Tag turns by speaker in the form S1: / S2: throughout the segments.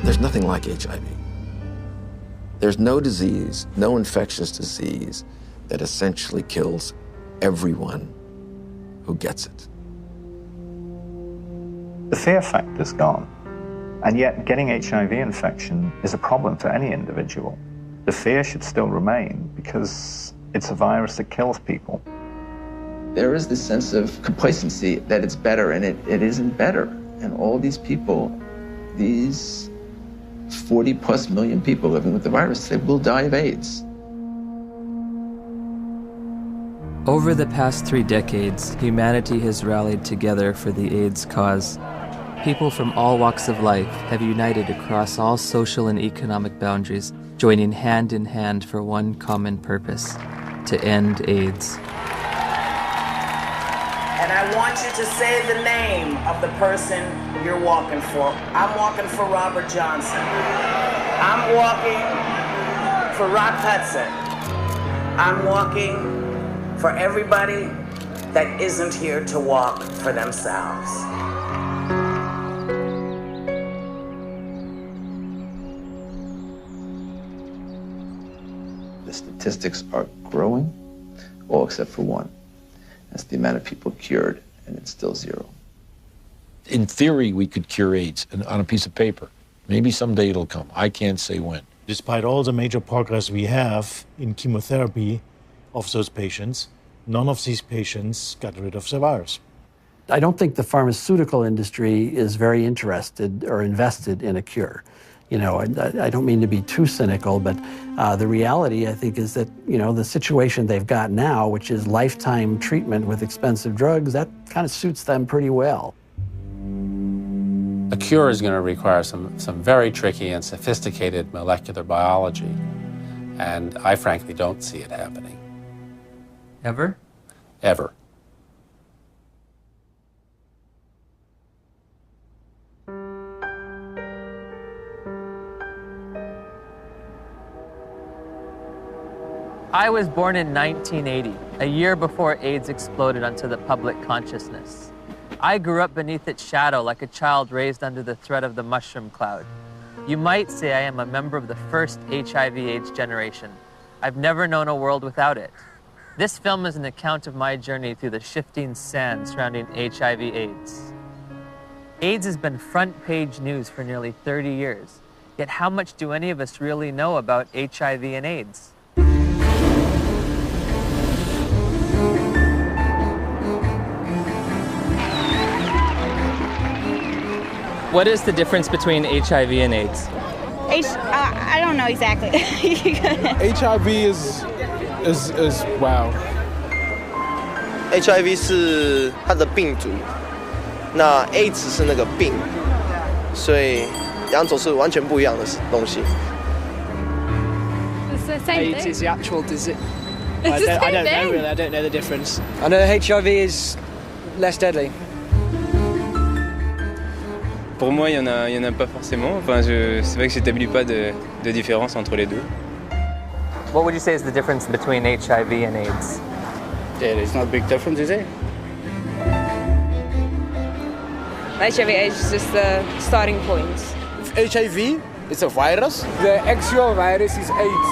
S1: There's nothing like HIV. There's no disease, no infectious disease that essentially kills everyone who gets it.
S2: The fear factor's gone, and yet getting HIV infection is a problem for any individual. The fear should still remain because it's a virus that kills people.
S3: There is this sense of complacency that it's better, and it isn't better. And all these people, these 40+ million people living with the virus, they will die of AIDS.
S4: Over the past 3 decades, humanity has rallied together for the AIDS cause. People from all walks of life have united across all social and economic boundaries, joining hand in hand for one common purpose: to end AIDS.
S5: And I want you to say the name of the person you're walking for. I'm walking for Robert Johnson. I'm walking for Rock Hudson. I'm walking for everybody that isn't here to walk for themselves.
S3: The statistics are growing, all except for one. That's the amount of people cured, and it's still 0.
S6: In theory, we could cure AIDS on a piece of paper. Maybe someday it'll come. I can't say when.
S7: Despite all the major progress we have in chemotherapy of those patients, none of these patients got rid of the virus.
S8: I don't think the pharmaceutical industry is very interested or invested in a cure. You know, I don't mean to be too cynical, but the reality, I think, is that, you know, the situation they've got now, which is lifetime treatment with expensive drugs, that kind of suits them pretty well.
S9: A cure is going to require some very tricky and sophisticated molecular biology, and I frankly don't see it happening.
S4: Ever?
S9: Ever.
S4: I was born in 1980, a year before AIDS exploded onto the public consciousness. I grew up beneath its shadow like a child raised under the threat of the mushroom cloud. You might say I am a member of the first HIV/AIDS generation. I've never known a world without it. This film is an account of my journey through the shifting sand surrounding HIV/AIDS. AIDS has been front-page news for nearly 30 years. Yet how much do any of us really know about HIV and AIDS? What is the difference between HIV and AIDS?
S10: I don't know exactly.
S11: HIV is wow.
S12: HIV 是它的病毒，那 AIDS 是那个病，所以两种是完全不一样的东西。
S10: It's the same
S13: AIDS
S10: thing.
S13: is the actual disease.
S10: It's the
S13: I
S10: same
S13: don't know
S10: thing.
S13: really. I don't know the difference. I know HIV is less deadly.
S14: Pour moi, il y en a pas forcément. Enfin, c'est vrai que j'établis pas de différence entre les deux.
S4: What would you say is the difference between HIV and AIDS?
S13: Yeah, it's not a big difference, is it?
S10: HIV/AIDS is just the starting point.
S11: HIV is a virus. The actual virus is AIDS.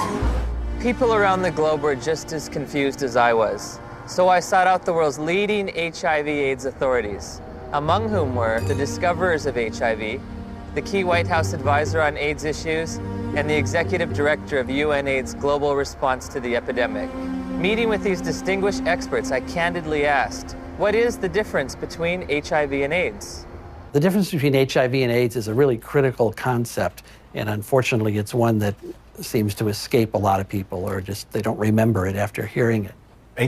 S4: People around the globe were just as confused as I was. So I sought out the world's leading HIV/AIDS authorities, among whom were the discoverers of HIV, the key White House advisor on AIDS issues, and the executive director of UNAIDS' global response to the epidemic. Meeting with these distinguished experts, I candidly asked, what is the difference between HIV and AIDS?
S8: The difference between HIV and AIDS is a really critical concept, and unfortunately it's one that seems to escape a lot of people, or just they don't remember it after hearing it.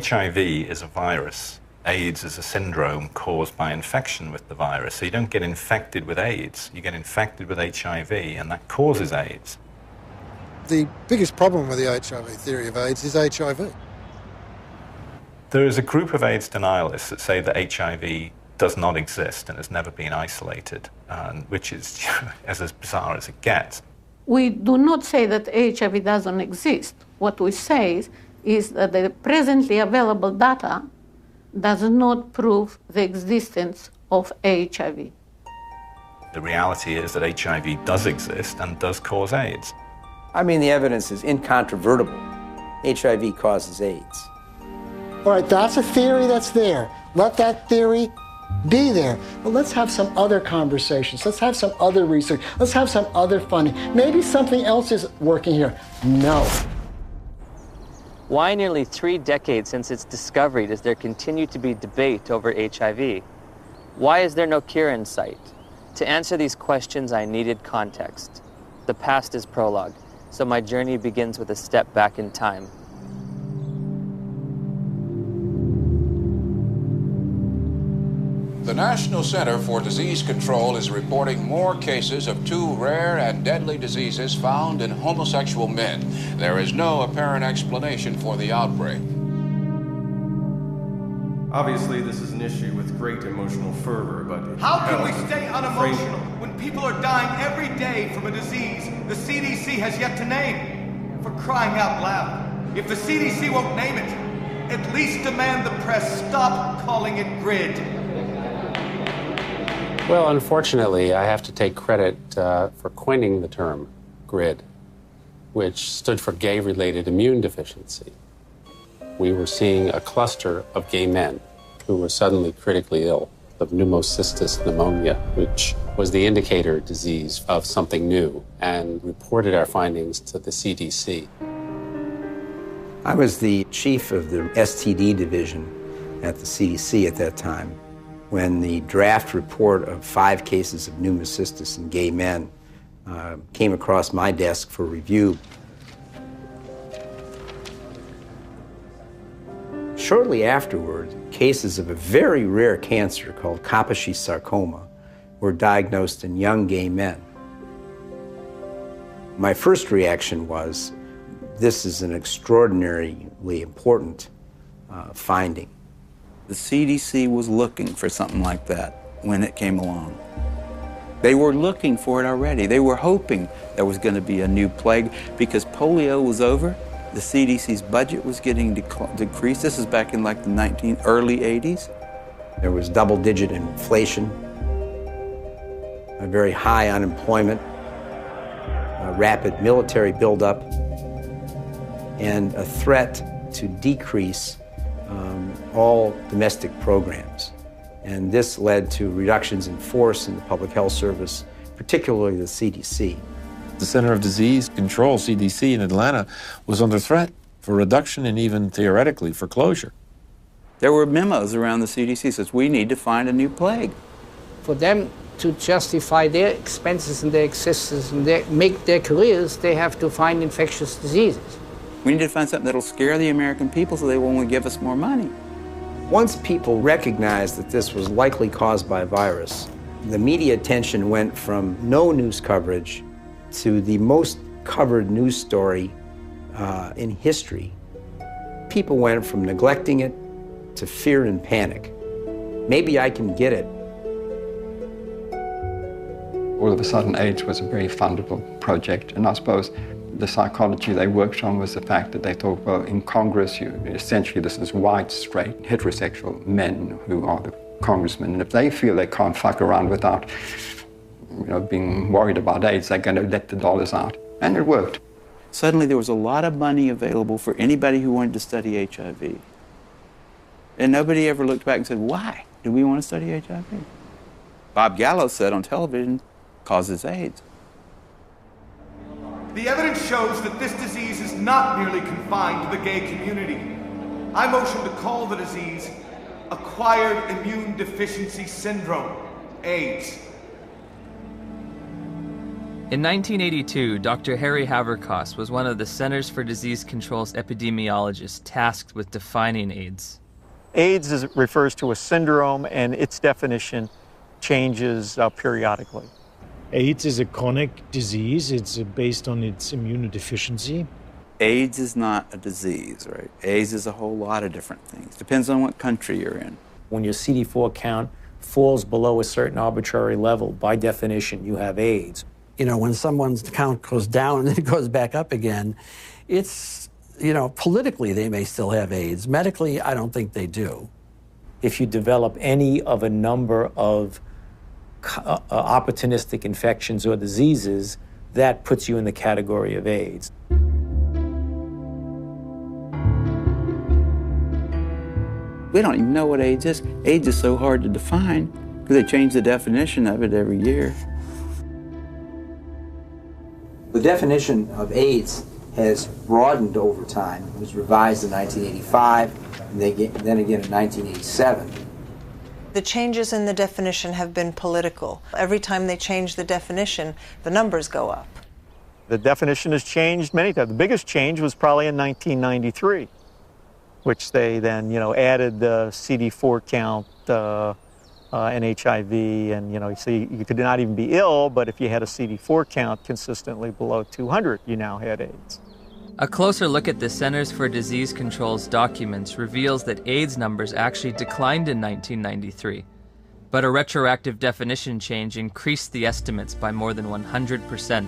S2: HIV is a virus. AIDS is a syndrome caused by infection with the virus. So you don't get infected with AIDS, you get infected with HIV, and that causes AIDS.
S15: The biggest problem with the HIV theory of AIDS is HIV.
S2: There is a group of AIDS denialists that say that HIV does not exist and has never been isolated, which is as bizarre as it gets.
S16: We do not say that HIV doesn't exist. What we say is that the presently available data does not prove the existence of HIV.
S17: The reality is that HIV does exist and does cause AIDS.
S18: I mean, the evidence is incontrovertible. HIV causes AIDS.
S15: All right, that's a theory that's there. Let that theory be there. But let's have some other conversations. Let's have some other research. Let's have some other funding. Maybe something else is working here. No.
S4: Why nearly 3 decades since its discovery does there continue to be debate over HIV? Why is there no cure in sight? To answer these questions, I needed context. The past is prologue, so my journey begins with a step back in time.
S19: The National Center for Disease Control is reporting more cases of 2 rare and deadly diseases found in homosexual men. There is no apparent explanation for the outbreak.
S20: Obviously, this is an issue with great emotional fervor, but...
S21: How can we stay unemotional when people are dying every day from a disease the CDC has yet to name? For crying out loud, if the CDC won't name it, at least demand the press stop calling it GRID.
S9: Well, unfortunately, I have to take credit for coining the term GRID, which stood for gay-related immune deficiency. We were seeing a cluster of gay men who were suddenly critically ill of pneumocystis pneumonia, which was the indicator disease of something new, and reported our findings to the CDC.
S18: I was the chief of the STD division at the CDC at that time when the draft report of 5 cases of pneumocystis in gay men came across my desk for review. Shortly afterward, cases of a very rare cancer called Kaposi sarcoma were diagnosed in young gay men. My first reaction was, this is an extraordinarily important finding.
S22: The CDC was looking for something like that when it came along. They were looking for it already. They were hoping there was going to be a new plague because polio was over. The CDC's budget was getting decreased. This is back in like the early 80s.
S18: There was double-digit inflation, a very high unemployment, a rapid military buildup, and a threat to decrease all domestic programs. And this led to reductions in force in the public health service, particularly the CDC.
S6: The Center of Disease Control, CDC, in Atlanta was under threat for reduction and even theoretically for closure.
S22: There were memos around the CDC says, we need to find a new plague.
S23: For them to justify their expenses and their existence and make their careers, they have to find infectious diseases.
S22: We need to find something that'll scare the American people so they won't give us more money.
S18: Once people recognized that this was likely caused by a virus, the media attention went from no news coverage to the most covered news story in history. People went from neglecting it to fear and panic. Maybe I can get it.
S24: All of a sudden, AIDS was a very fundable project, and I suppose the psychology they worked on was the fact that they thought, well, in Congress, essentially this is white, straight, heterosexual men who are the congressmen, and if they feel they can't fuck around without being worried about AIDS, they're going to let the dollars out. And it worked.
S22: Suddenly there was a lot of money available for anybody who wanted to study HIV. And nobody ever looked back and said, why do we want to study HIV? Bob Gallo said on television, causes AIDS.
S21: The evidence shows that this disease is not merely confined to the gay community. I motion to call the disease Acquired Immune Deficiency Syndrome, AIDS.
S4: In 1982, Dr. Harry Haverkos was one of the Centers for Disease Control's epidemiologists tasked with defining AIDS.
S25: AIDS refers to a syndrome, and its definition changes periodically.
S7: AIDS is a chronic disease. It's based on its immunodeficiency.
S22: AIDS is not a disease, right? AIDS is a whole lot of different things. Depends on what country you're in.
S26: When your CD4 count falls below a certain arbitrary level, by definition, you have AIDS.
S8: You know, when someone's count goes down and then it goes back up again, it's, politically they may still have AIDS. Medically, I don't think they do.
S26: If you develop any of a number of opportunistic infections or diseases, that puts you in the category of AIDS.
S22: We don't even know what AIDS is. AIDS is so hard to define because they change the definition of it every year.
S18: The definition of AIDS has broadened over time. It was revised in 1985, and then again in 1987.
S1: The changes in the definition have been political. Every time they change the definition, the numbers go up.
S25: The definition has changed many times. The biggest change was probably in 1993, which they then, added the CD4 count and HIV, and, so you could not even be ill, but if you had a CD4 count consistently below 200, you now had AIDS.
S4: A closer look at the Centers for Disease Control's documents reveals that AIDS numbers actually declined in 1993, but a retroactive definition change increased the estimates by more than 100%.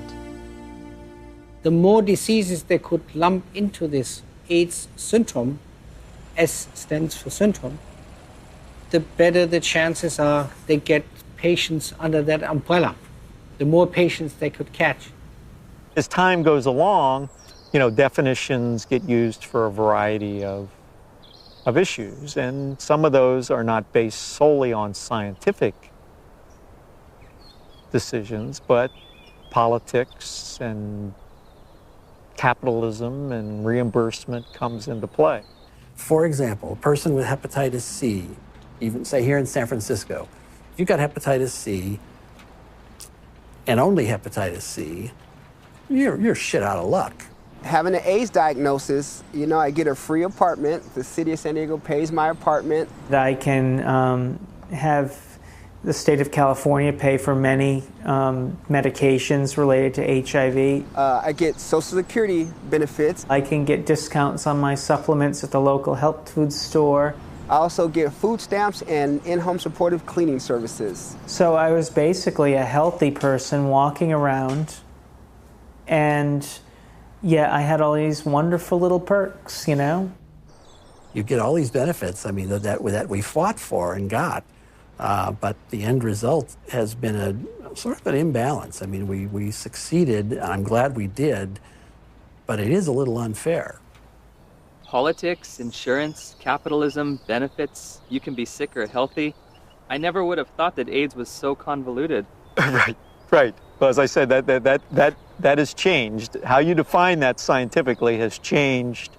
S23: The more diseases they could lump into this AIDS syndrome, S stands for syndrome, the better the chances are they get patients under that umbrella, the more patients they could catch.
S25: As time goes along, definitions get used for a variety of issues, and some of those are not based solely on scientific decisions, but politics and capitalism and reimbursement comes into play.
S8: For example, a person with hepatitis C, even say here in San Francisco, if you got hepatitis C and only hepatitis C, you're shit out of luck.
S11: Having an AIDS diagnosis, I get a free apartment. The city of San Diego pays my apartment.
S3: I can have the state of California pay for many medications related to HIV.
S11: I get Social Security benefits.
S3: I can get discounts on my supplements at the local health food store.
S11: I also get food stamps and in-home supportive cleaning services.
S3: So I was basically a healthy person walking around, and I had all these wonderful little perks, You
S8: get all these benefits, that we fought for and got. But the end result has been a sort of an imbalance. We succeeded, and I'm glad we did, but it is a little unfair.
S4: Politics, insurance, capitalism, benefits, you can be sick or healthy. I never would have thought that AIDS was so convoluted.
S25: Right. Well, as I said, that has changed. How you define that scientifically has changed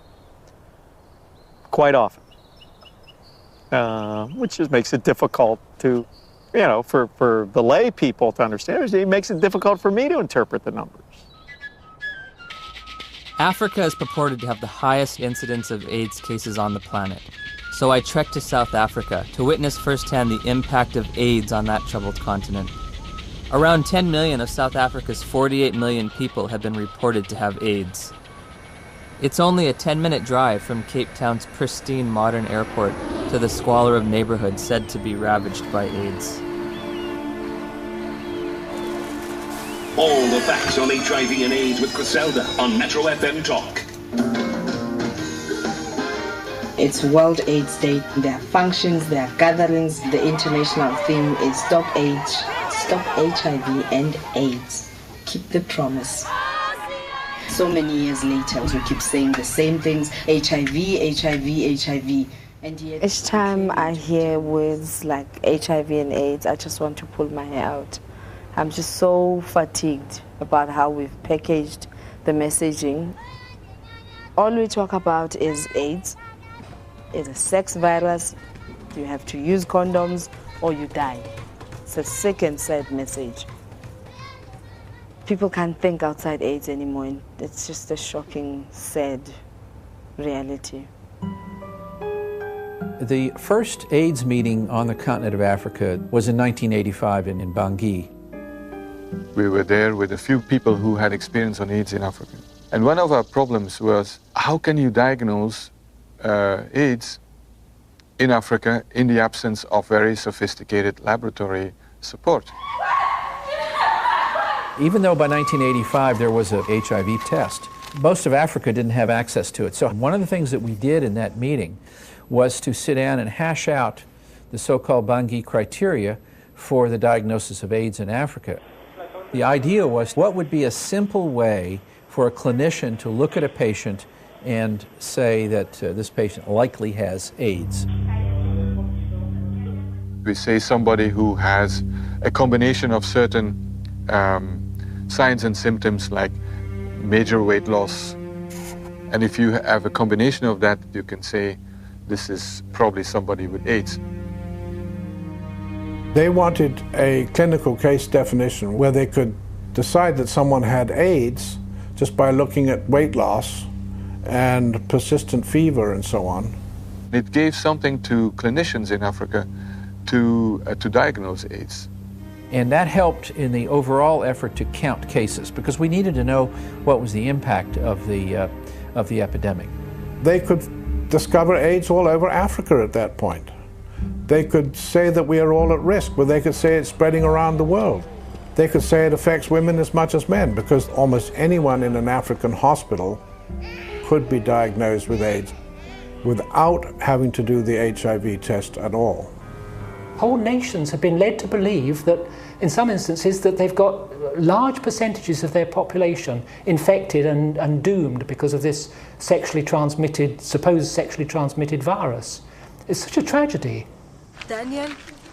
S25: quite often. Which just makes it difficult to, for the lay people to understand. It makes it difficult for me to interpret the numbers.
S4: Africa is purported to have the highest incidence of AIDS cases on the planet. So I trekked to South Africa to witness firsthand the impact of AIDS on that troubled continent. Around 10 million of South Africa's 48 million people have been reported to have AIDS. It's only a 10-minute drive from Cape Town's pristine modern airport to the squalor of neighborhoods said to be ravaged by AIDS.
S5: All the facts on HIV and AIDS with Griselda on Metro FM Talk.
S12: It's World AIDS Day. There are functions, there are gatherings. The international theme is Stop AIDS, Stop HIV and AIDS. Keep the promise. So many years later, we keep saying the same things, HIV, HIV, HIV. And yet,
S10: each time I hear words like HIV and AIDS, I just want to pull my hair out. I'm just so fatigued about how we've packaged the messaging. All we talk about is AIDS. It's a sex virus. You have to use condoms or you die. It's a sick and sad message. People can't think outside AIDS anymore, and it's just a shocking, sad reality.
S13: The first AIDS meeting on the continent of Africa was in 1985 in Bangui.
S14: We were there with a few people who had experience on AIDS in Africa. And one of our problems was, how can you diagnose AIDS in Africa in the absence of very sophisticated laboratory support?
S13: Even though by 1985 there was a HIV test, most of Africa didn't have access to it. So one of the things that we did in that meeting was to sit down and hash out the so-called Bangui criteria for the diagnosis of AIDS in Africa. The idea was, what would be a simple way for a clinician to look at a patient and say that this patient likely has AIDS?
S14: We say somebody who has a combination of certain signs and symptoms like major weight loss. And if you have a combination of that, you can say this is probably somebody with AIDS.
S2: They wanted a clinical case definition where they could decide that someone had AIDS just by looking at weight loss and persistent fever and so on.
S14: It gave something to clinicians in Africa to diagnose AIDS.
S13: And that helped in the overall effort to count cases, because we needed to know what was the impact of the epidemic.
S2: They could discover AIDS all over Africa at that point. They could say that we are all at risk, but they could say it's spreading around the world. They could say it affects women as much as men, because almost anyone in an African hospital could be diagnosed with AIDS without having to do the HIV test at all.
S15: Whole nations have been led to believe that, in some instances, that they've got large percentages of their population infected and doomed because of this supposed sexually transmitted virus. It's such a tragedy.
S16: Daniel,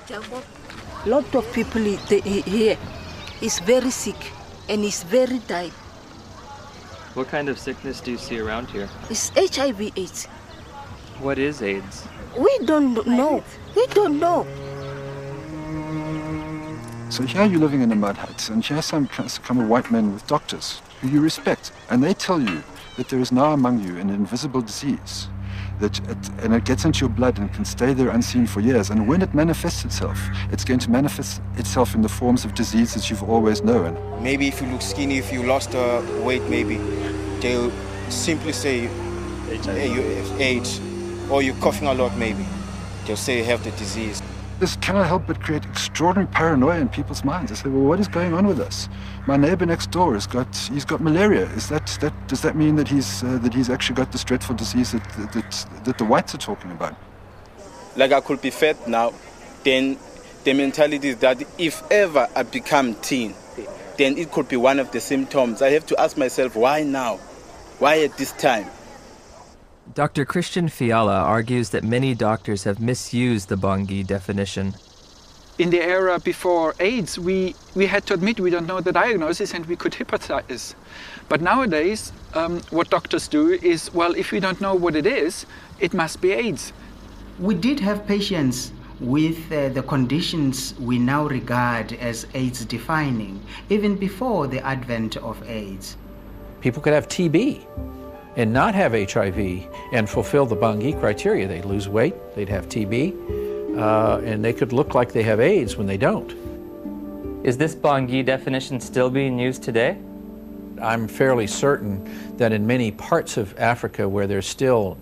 S16: a lot of people here is very sick and is very dying.
S4: What kind of sickness do you see around here?
S16: It's HIV/AIDS.
S4: What is AIDS?
S16: We don't know. We don't know.
S24: So here you're living in a mud hut, and here come a white men with doctors who you respect, and they tell you that there is now among you an invisible disease, and it gets into your blood and can stay there unseen for years, and when it manifests itself, it's going to manifest itself in the forms of diseases you've always known.
S17: Maybe if you look skinny, if you lost weight, maybe they'll simply say, hey, you have AIDS, or you're coughing a lot, maybe. They'll say you have the disease.
S24: This cannot help but create extraordinary paranoia in people's minds. They say, well, what is going on with us? My neighbor next door he's got malaria. Does that mean that he's actually got this dreadful disease that the whites are talking about?
S17: Like I could be fat now, then the mentality is that if ever I become teen, then it could be one of the symptoms. I have to ask myself, why now? Why at this time?
S4: Dr. Christian Fiala argues that many doctors have misused the Bangui definition.
S19: In the era before AIDS, we had to admit we don't know the diagnosis and we could hypothesize. But nowadays, what doctors do is, well, if we don't know what it is, it must be AIDS.
S12: We did have patients with the conditions we now regard as AIDS defining, even before the advent of AIDS.
S13: People could have TB and not have HIV and fulfill the Bangui criteria. They'd lose weight, they'd have TB, and they could look like they have AIDS when they don't.
S4: Is this Bangui definition still being used today?
S13: I'm fairly certain that in many parts of Africa where there's still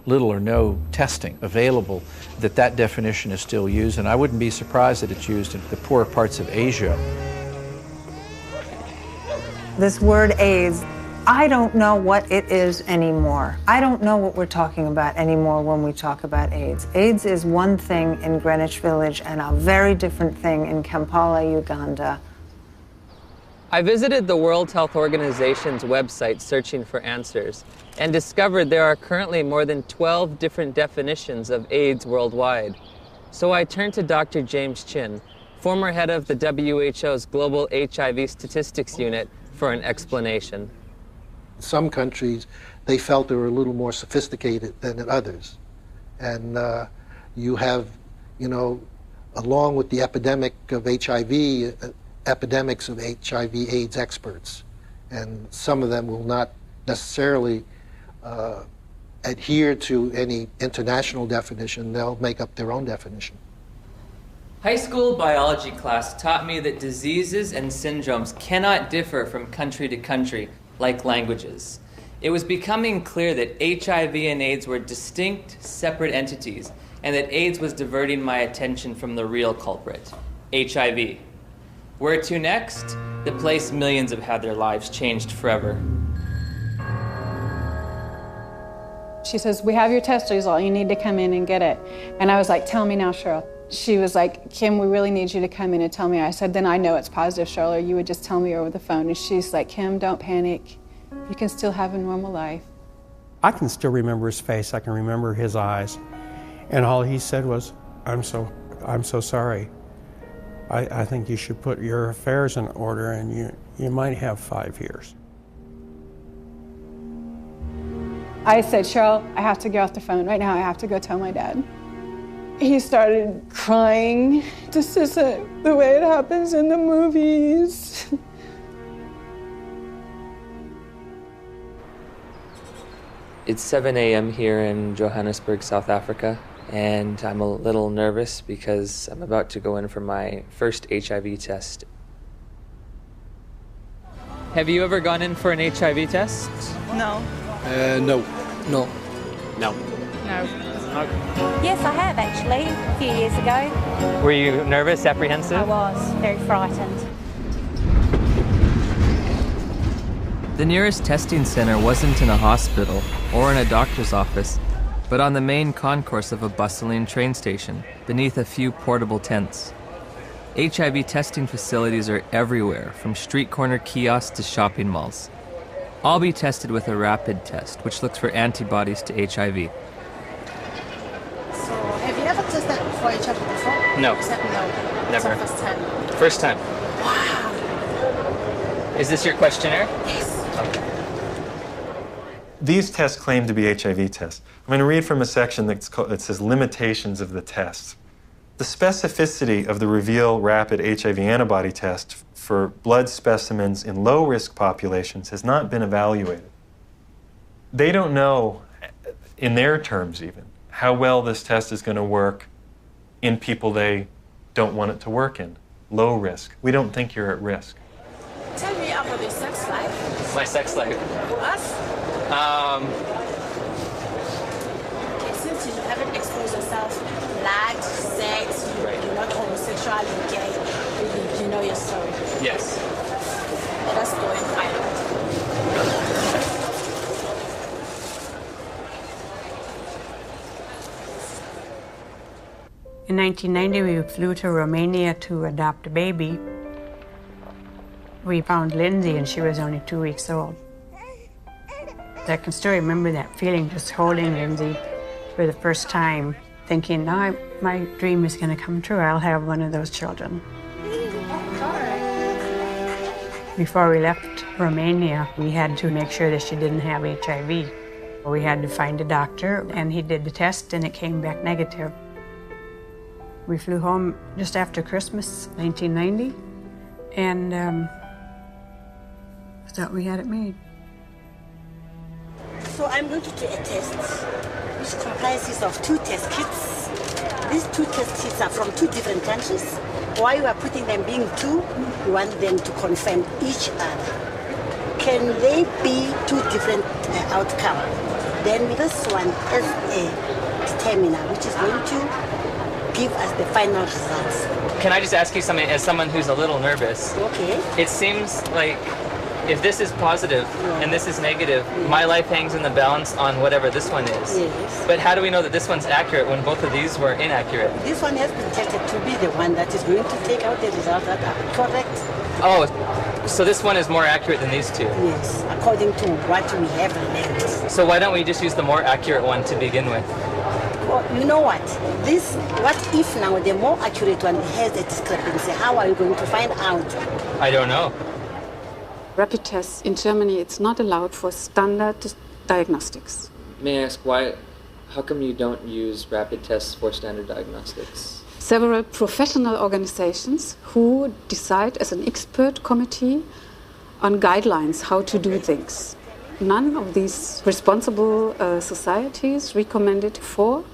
S13: little or no testing available, that definition is still used, and I wouldn't be surprised that it's used in the poorer parts of Asia.
S1: This word AIDS, I don't know what it is anymore. I don't know what we're talking about anymore when we talk about AIDS. AIDS is one thing in Greenwich Village and a very different thing in Kampala, Uganda.
S4: I visited the World Health Organization's website searching for answers and discovered there are currently more than 12 different definitions of AIDS worldwide. So I turned to Dr. James Chin, former head of the WHO's Global HIV Statistics Unit, for an explanation.
S20: In some countries, they felt they were a little more sophisticated than in others. And you have, along with the epidemic of HIV, epidemics of HIV/AIDS experts. And some of them will not necessarily adhere to any international definition. They'll make up their own definition.
S4: High school biology class taught me that diseases and syndromes cannot differ from country to country like languages. It was becoming clear that HIV and AIDS were distinct, separate entities, and that AIDS was diverting my attention from the real culprit, HIV. Where to next? The place millions have had their lives changed forever.
S27: She says, we have your test result, you need to come in and get it. And I was like, tell me now, Cheryl.
S6: she was like, Kim, we really need you to come in and tell me. I said, then I know it's positive, Charlotte. You would just tell me over the phone. And she's like, Kim, don't panic. You can still have a normal life.
S7: I can still remember his face. I can remember his eyes. And all he said was, I'm so sorry. I think you should put your affairs in order, and you might have 5 years.
S6: I said, Cheryl, I have to get off the phone right now. I have to go tell my dad. He started crying. This isn't the way it happens in the movies.
S4: It's 7 a.m. here in Johannesburg, South Africa, and I'm a little nervous because I'm about to go in for my first HIV test. Have you ever gone in for an HIV test?
S9: No.
S4: No. No. No.
S9: No. Yes, I have actually, a few years ago.
S4: Were you nervous, apprehensive?
S9: I was, very frightened.
S4: The nearest testing center wasn't in a hospital or in a doctor's office, but on the main concourse of a bustling train station, beneath a few portable tents. HIV testing facilities are everywhere, from street corner kiosks to shopping malls. I'll be tested with a rapid test, which looks for antibodies to HIV.
S9: So, have you ever tested for HIV before?
S4: No.
S9: No.
S4: Never.
S9: It's the first time.
S4: First time.
S9: Wow.
S4: Is this your questionnaire?
S9: Yes.
S4: Okay.
S21: These tests claim to be HIV tests. I'm going to read from a section that says limitations of the test. The specificity of the Reveal Rapid HIV Antibody Test for blood specimens in low-risk populations has not been evaluated. They don't know, in their terms even, how well this test is going to work in people they don't want it to work in, low risk. We don't think you're at risk.
S9: Tell me about your sex life.
S4: My sex life?
S9: Us? Okay, since you haven't exposed yourself, lied, sex, you're not homosexual, you're gay, you know your story.
S4: Yes.
S9: Let us go and find out.
S22: In 1990, we flew to Romania to adopt a baby. We found Lindsay, and she was only 2 weeks old. I can still remember that feeling, just holding Lindsay for the first time, thinking, now my dream is going to come true. I'll have one of those children. Before we left Romania, we had to make sure that she didn't have HIV. We had to find a doctor, and he did the test, and it came back negative. We flew home just after Christmas, 1990, and thought we had it made.
S9: So I'm going to do a test, which comprises of 2 test kits. These 2 test kits are from 2 different countries. Why you are putting them being 2, you want them to confirm each other. Can they be 2 different outcomes? Then this one is a determiner, which is going to give us the final results.
S4: Can I just ask you something, as someone who's a little nervous?
S9: Okay.
S4: It seems like if this is positive and this is negative, my life hangs in the balance on whatever this one is.
S9: Yes.
S4: But how do we know that this one's accurate when both of these were inaccurate?
S9: This one has been tested to be the one that is going to take out the results that are correct.
S4: Oh, so this one is more accurate than these 2?
S9: Yes, according to what we have learned.
S4: So why don't we just use the more accurate one to begin with?
S9: Well, you know what? What if now the more accurate one has a discrepancy? How are you going to find out?
S4: I don't know.
S26: Rapid tests in Germany, it's not allowed for standard diagnostics.
S4: May I ask how come you don't use rapid tests for standard diagnostics?
S26: Several professional organizations who decide as an expert committee on guidelines how to do things. None of these responsible societies recommend it for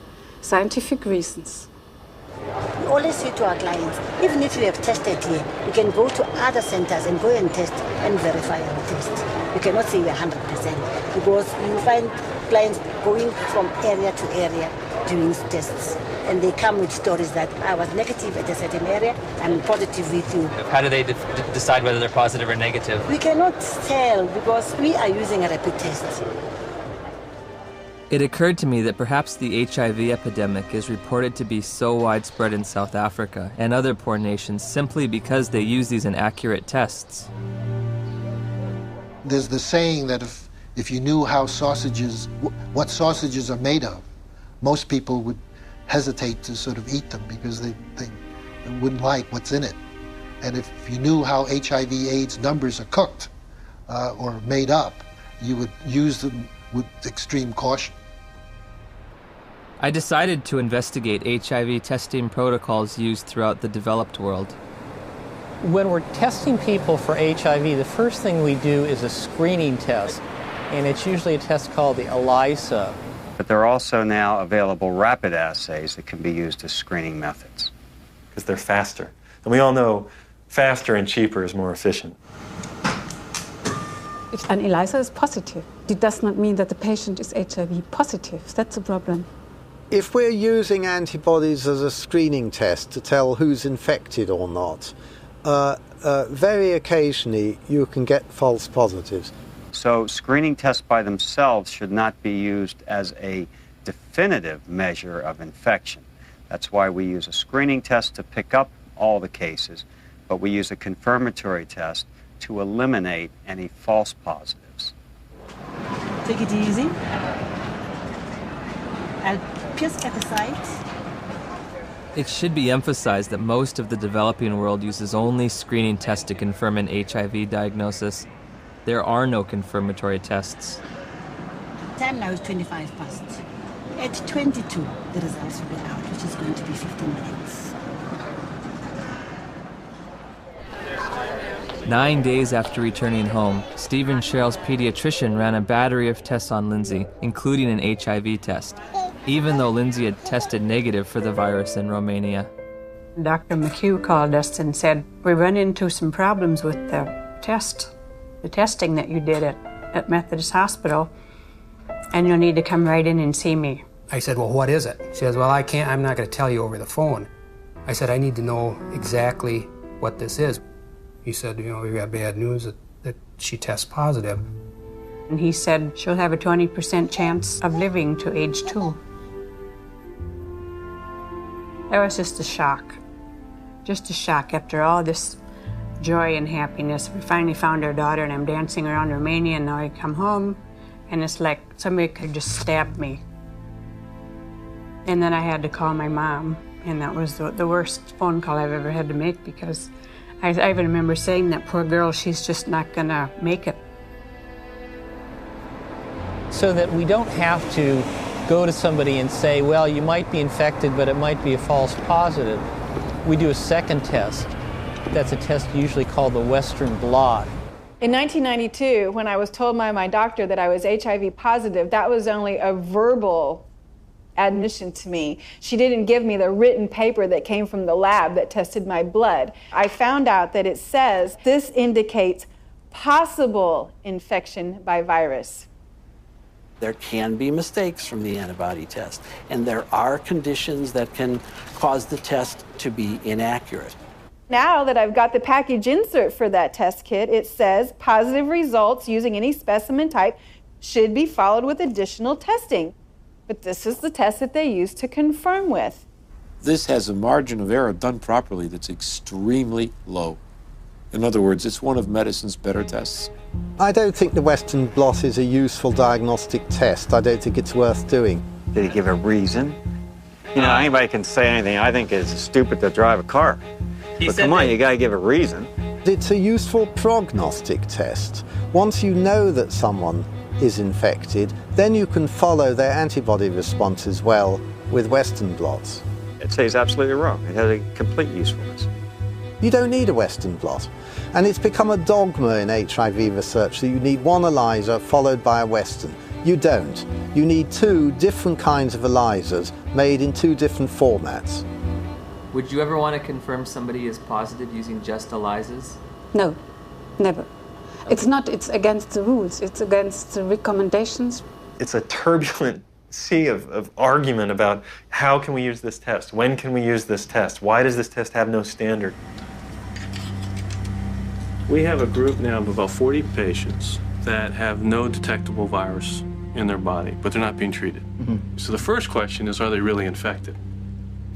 S26: scientific reasons.
S9: We always say to our clients, even if you have tested here, you can go to other centers and go and test and verify our test. You cannot say we're 100% because you find clients going from area to area doing tests. And they come with stories that I was negative at a certain area, I'm positive with you.
S4: How do they decide whether they're positive or negative?
S9: We cannot tell because we are using a rapid test.
S4: It occurred to me that perhaps the HIV epidemic is reported to be so widespread in South Africa and other poor nations simply because they use these inaccurate tests.
S20: There's the saying that if you knew how what sausages are made of, most people would hesitate to sort of eat them because they wouldn't like what's in it. And if you knew how HIV/AIDS numbers are cooked or made up, you would use them with extreme caution.
S4: I decided to investigate HIV testing protocols used throughout the developed world.
S3: When we're testing people for HIV, the first thing we do is a screening test, and it's usually a test called the ELISA.
S8: But there are also now available rapid assays that can be used as screening methods.
S21: Because they're faster. And we all know faster and cheaper is more efficient.
S26: If an ELISA is positive, it does not mean that the patient is HIV positive. That's a problem.
S11: If we're using antibodies as a screening test to tell who's infected or not, very occasionally you can get false positives.
S8: So screening tests by themselves should not be used as a definitive measure of infection. That's why we use a screening test to pick up all the cases, but we use a confirmatory test to eliminate any false positives.
S9: Take it easy. I'll pierce at the site.
S4: It should be emphasized that most of the developing world uses only screening tests to confirm an HIV diagnosis. There are no confirmatory tests.
S9: Time now is 25 past. At 22, the results will be out, which is going to be 15 minutes.
S4: 9 days after returning home, Steve and Cheryl's pediatrician ran a battery of tests on Lindsay, including an HIV test, even though Lindsay had tested negative for the virus in Romania.
S22: Dr. McHugh called us and said, we run into some problems with the testing that you did at Methodist Hospital, and you'll need to come right in and see me.
S18: I said, well, what is it? She says, well, I'm not going to tell you over the phone. I said, I need to know exactly what this is. He said, we got bad news that she tests positive.
S22: And he said, she'll have a 20% chance of living to age 2. That was just a shock. Just a shock after all this joy and happiness. We finally found our daughter, and I'm dancing around Romania, and now I come home, and it's like somebody could just stab me. And then I had to call my mom, and that was the worst phone call I've ever had to make, because I even remember saying, that poor girl, she's just not gonna make it.
S3: So that we don't have to go to somebody and say, well, you might be infected, but it might be a false positive. We do a second test. That's a test usually called the Western blot.
S6: In 1992, when I was told by my doctor that I was HIV positive, that was only a verbal admission to me. She didn't give me the written paper that came from the lab that tested my blood. I found out that it says this indicates possible infection by virus.
S23: There can be mistakes from the antibody test, and there are conditions that can cause the test to be inaccurate.
S6: Now that I've got the package insert for that test kit, it says positive results using any specimen type should be followed with additional testing. But this is the test that they use to confirm with.
S25: This has a margin of error done properly that's extremely low. In other words, it's one of medicine's better tests.
S11: I don't think the Western blot is a useful diagnostic test. I don't think it's worth doing.
S8: Did he give a reason? Anybody can say anything. I think it's stupid to drive a car. But come on, you gotta give a reason.
S11: It's a useful prognostic test. Once you know that someone is infected, then you can follow their antibody responses well with Western blots.
S8: I'd say he's absolutely wrong. It has a complete usefulness.
S11: You don't need a Western blot. And it's become a dogma in HIV research that you need one ELISA followed by a Western. You don't. You need 2 different kinds of ELISAs made in 2 different formats.
S4: Would you ever want to confirm somebody is positive using just ELISAs?
S26: No, never. It's against the rules. It's against the recommendations.
S21: It's a turbulent sea of argument about how can we use this test? When can we use this test? Why does this test have no standard?
S27: We have a group now of about 40 patients that have no detectable virus
S2: in their body, but they're not being treated. So the first question is, are they really infected?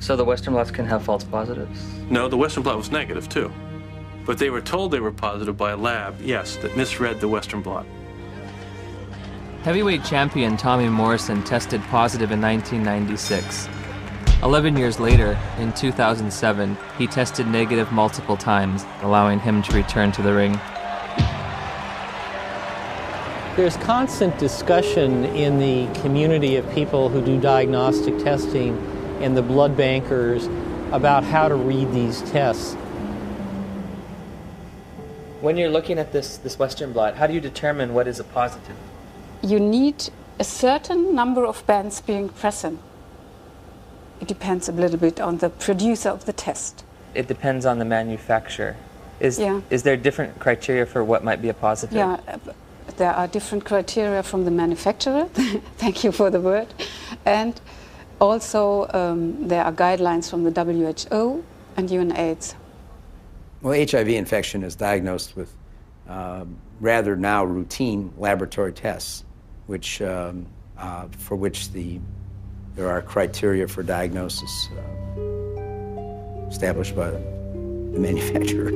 S4: So the Western blots can have false positives?
S2: No, the Western blot was negative too. But they were told they were positive by a lab, yes, that misread the Western blot.
S4: Heavyweight champion Tommy Morrison tested positive in 1996. 11 years later, in 2007, he tested negative multiple times, allowing him to return to the ring.
S3: There's constant discussion in the community of people who do diagnostic testing and the blood bankers about how to read these tests.
S4: When you're looking at this Western blot, how do you determine what is a positive?
S26: You need a certain number of bands being present. It depends a little bit on the producer of the test.
S4: It depends on the manufacturer. Is there different criteria for what might be a positive?
S26: Yeah, there are different criteria from the manufacturer. Thank you for the word. And also there are guidelines from the WHO and UNAIDS.
S5: Well, HIV infection is diagnosed with rather now routine laboratory tests, which for which there are criteria for diagnosis established by the manufacturer,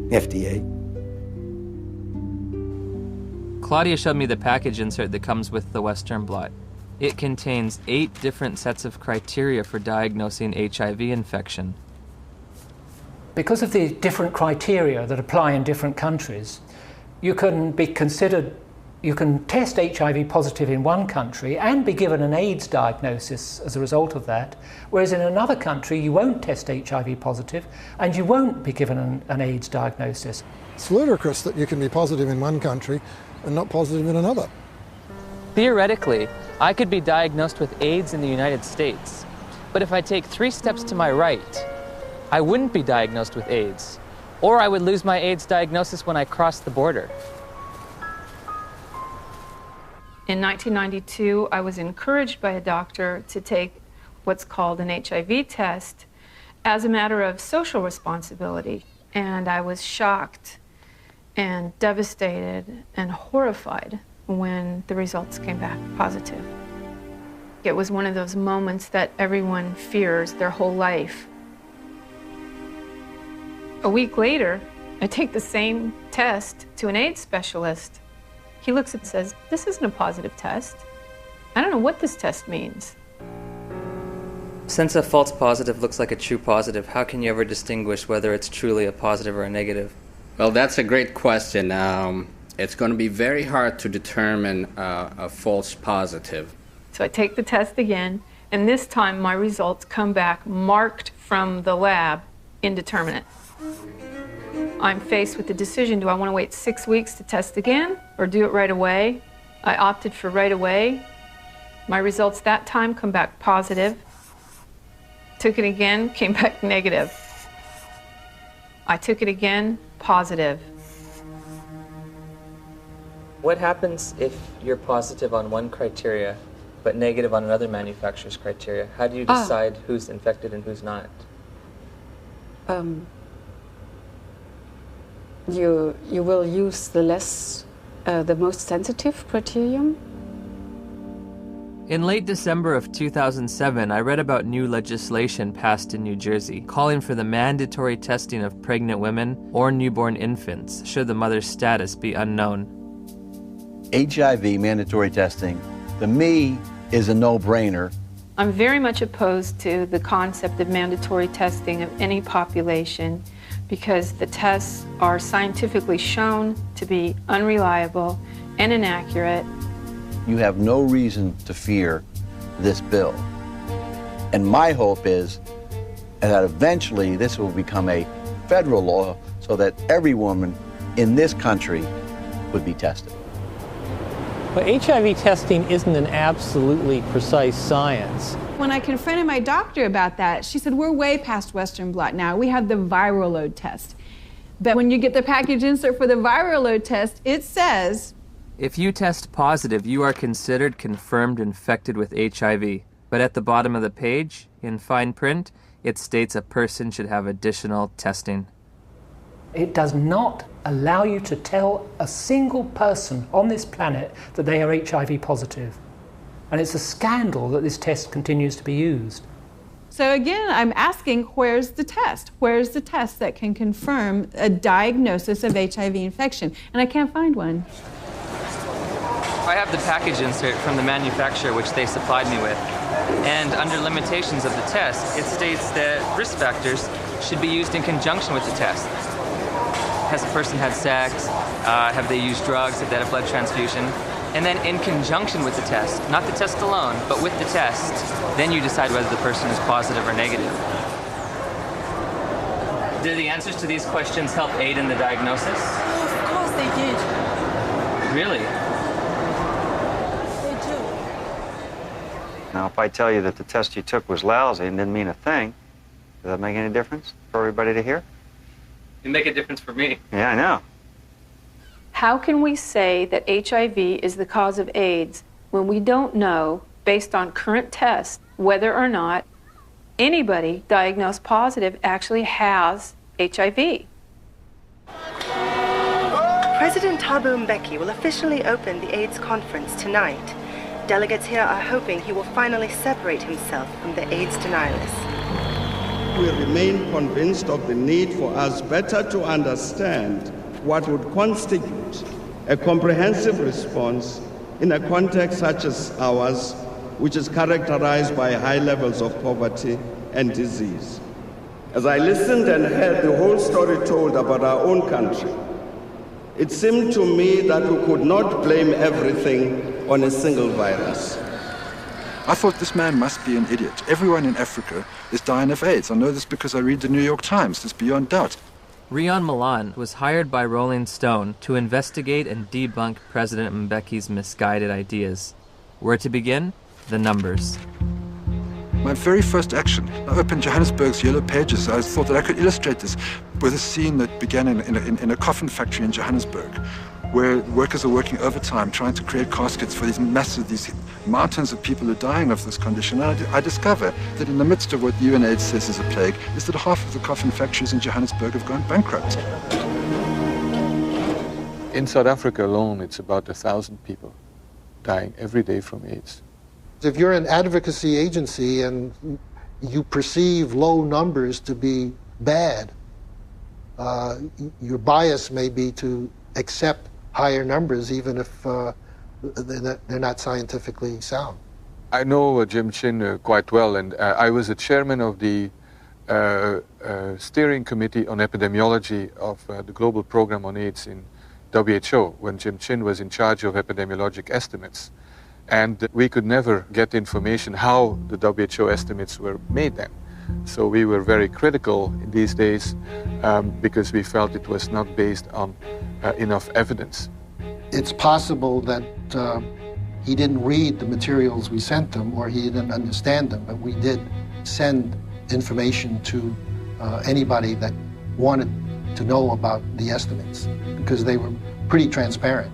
S5: FDA.
S4: Claudia showed me the package insert that comes with the Western blot. It contains 8 different sets of criteria for diagnosing HIV infection.
S10: Because of the different criteria that apply in different countries, you can test HIV positive in one country and be given an AIDS diagnosis as a result of that, whereas in another country you won't test HIV positive and you won't be given an AIDS diagnosis.
S14: It's ludicrous that you can be positive in one country and not positive in another.
S4: Theoretically, I could be diagnosed with AIDS in the United States, but if I take 3 steps to my right, I wouldn't be diagnosed with AIDS, or I would lose my AIDS diagnosis when I cross the border.
S15: In 1992, I was encouraged by a doctor to take what's called an HIV test as a matter of social responsibility, and I was shocked and devastated and horrified when the results came back positive. It was one of those moments that everyone fears their whole life. A week later, I take the same test to an AIDS specialist. He looks and says, "This isn't a positive test. I don't know what this test means."
S4: Since a false positive looks like a true positive, how can you ever distinguish whether it's truly a positive or a negative?
S16: Well, that's a great question. It's going to be very hard to determine a false positive.
S15: So I take the test again, and this time my results come back marked from the lab, indeterminate. I'm faced with the decision, do I want to wait 6 weeks to test again or do it right away? I opted for right away. My results that time come back positive. Took it again, came back negative. I took it again, positive.
S4: What happens if you're positive on one criteria but negative on another manufacturer's criteria? How do you decide who's infected and who's not?
S26: You will use the most sensitive criterion.
S4: In late December of 2007, I read about new legislation passed in New Jersey calling for the mandatory testing of pregnant women or newborn infants should the mother's status be unknown.
S27: HIV mandatory testing, to me, is a no-brainer.
S15: I'm very much opposed to the concept of mandatory testing of any population because the tests are scientifically shown to be unreliable and inaccurate.
S27: You have no reason to fear this bill. And my hope is that eventually this will become a federal law so that every woman in this country would be tested.
S3: But HIV testing isn't an absolutely precise science.
S6: When I confronted my doctor about that, she said, we're way past Western blot now. We have the viral load test. But when you get the package insert for the viral load test, it says,
S4: if you test positive, you are considered confirmed infected with HIV. But at the bottom of the page, in fine print, it states a person should have additional testing.
S10: It does not allow you to tell a single person on this planet that they are HIV positive. And it's a scandal that this test continues to be used.
S6: So again, I'm asking, where's the test? Where's the test that can confirm a diagnosis of HIV infection? And I can't find one.
S4: I have the package insert from the manufacturer which they supplied me with. And under limitations of the test, it states that risk factors should be used in conjunction with the test. Has a person had sex? Have they used drugs? Have they had a blood transfusion? And then in conjunction with the test, not the test alone, but with the test, then you decide whether the person is positive or negative. Do the answers to these questions help aid in the diagnosis?
S9: Of course they did.
S4: Really?
S9: They do.
S8: Now, if I tell you that the test you took was lousy and didn't mean a thing, does that make any difference for everybody to hear?
S4: It'd make a difference for me.
S8: Yeah, I know.
S15: How can we say that HIV is the cause of AIDS when we don't know, based on current tests, whether or not anybody diagnosed positive actually has HIV?
S1: President Thabo Mbeki will officially open the AIDS conference tonight. Delegates here are hoping he will finally separate himself from the AIDS denialists.
S7: We remain convinced of the need for us better to understand what would constitute a comprehensive response in a context such as ours, which is characterized by high levels of poverty and disease. As I listened and heard the whole story told about our own country, it seemed to me that we could not blame everything on a single virus.
S12: I thought this man must be an idiot. Everyone in Africa is dying of AIDS. I know this because I read the New York Times. It's beyond doubt.
S4: Rion Milan was hired by Rolling Stone to investigate and debunk President Mbeki's misguided ideas. Where to begin? The numbers.
S12: My very first action, I opened Johannesburg's Yellow Pages. I thought that I could illustrate this with a scene that began in a coffin factory in Johannesburg, where workers are working overtime trying to create caskets for these mountains of people who are dying of this condition. And I discover that in the midst of what UNAIDS says is a plague, is that half of the coffin factories in Johannesburg have gone bankrupt.
S13: In South Africa alone, it's about 1,000 people dying every day from AIDS.
S20: If you're an advocacy agency and you perceive low numbers to be bad, your bias may be to accept higher numbers even if they're not scientifically sound.
S13: I know Jim Chin quite well, and I was the chairman of the steering committee on epidemiology of the global program on AIDS in WHO when Jim Chin was in charge of epidemiologic estimates. And we could never get information how the WHO estimates were made then. So we were very critical in these days because we felt it was not based on enough evidence.
S20: It's possible that he didn't read the materials we sent him or he didn't understand them, but we did send information to anybody that wanted to know about the estimates because they were pretty transparent.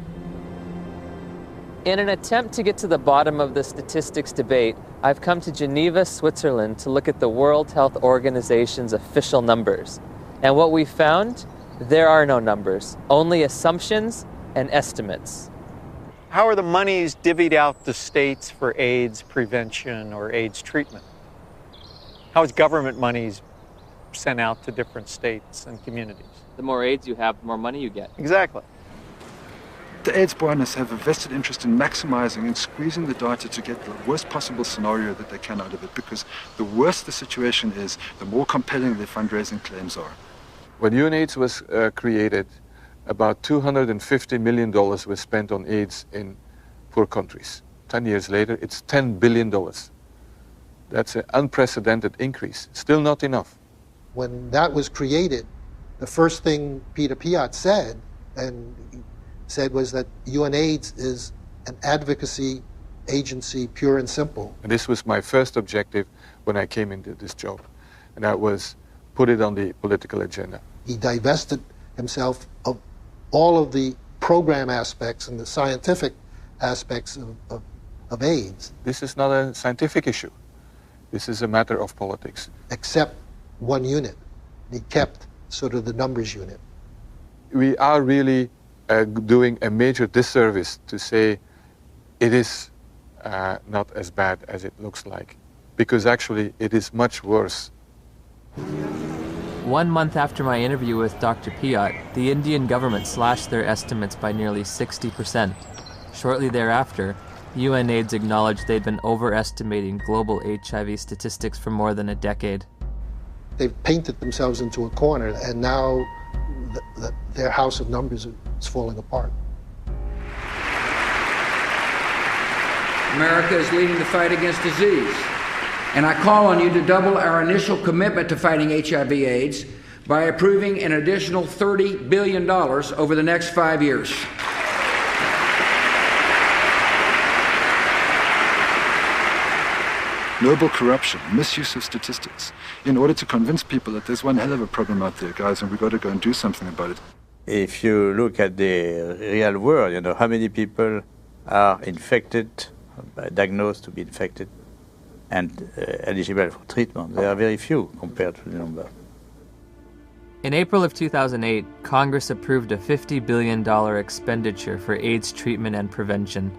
S4: In an attempt to get to the bottom of the statistics debate, I've come to Geneva, Switzerland to look at the World Health Organization's official numbers. And what we found, there are no numbers, only assumptions and estimates.
S17: How are the monies divvied out to states for AIDS prevention or AIDS treatment? How is government monies sent out to different states and communities?
S4: The more AIDS you have, the more money you get.
S17: Exactly.
S12: The AIDS buyers have a vested interest in maximizing and squeezing the data to get the worst possible scenario that they can out of it, because the worse the situation is, the more compelling their fundraising claims are.
S13: When UNAIDS was created, about $250 million was spent on AIDS in poor countries. 10 years later, it's $10 billion. That's an unprecedented increase. Still not enough.
S20: When that was created, the first thing Peter Piot said was that UNAIDS is an advocacy agency, pure and simple.
S13: And this was my first objective when I came into this job, and that was put it on the political agenda.
S20: He divested himself of all of the program aspects and the scientific aspects of AIDS.
S13: This is not a scientific issue. This is a matter of politics.
S20: Except one unit. He kept sort of the numbers unit.
S13: we are really doing a major disservice to say it is not as bad as it looks like, because actually it is much worse.
S4: 1 month after my interview with Dr. Piot, the Indian government slashed their estimates by nearly 60%. Shortly thereafter, UNAIDS acknowledged they'd been overestimating global HIV statistics for more than a decade.
S20: They've painted themselves into a corner, and now their house of numbers is falling apart.
S11: America is leading the fight against disease, and I call on you to double our initial commitment to fighting HIV/AIDS by approving an additional $30 billion over the next 5 years.
S12: Noble corruption, misuse of statistics, in order to convince people that there's one hell of a problem out there, guys, and we've got to go and do something about it.
S18: If you look at the real world, you know, how many people are infected, diagnosed to be infected, and eligible for treatment? There are very few compared to the number.
S4: In April of 2008, Congress approved a $50 billion expenditure for AIDS treatment and prevention.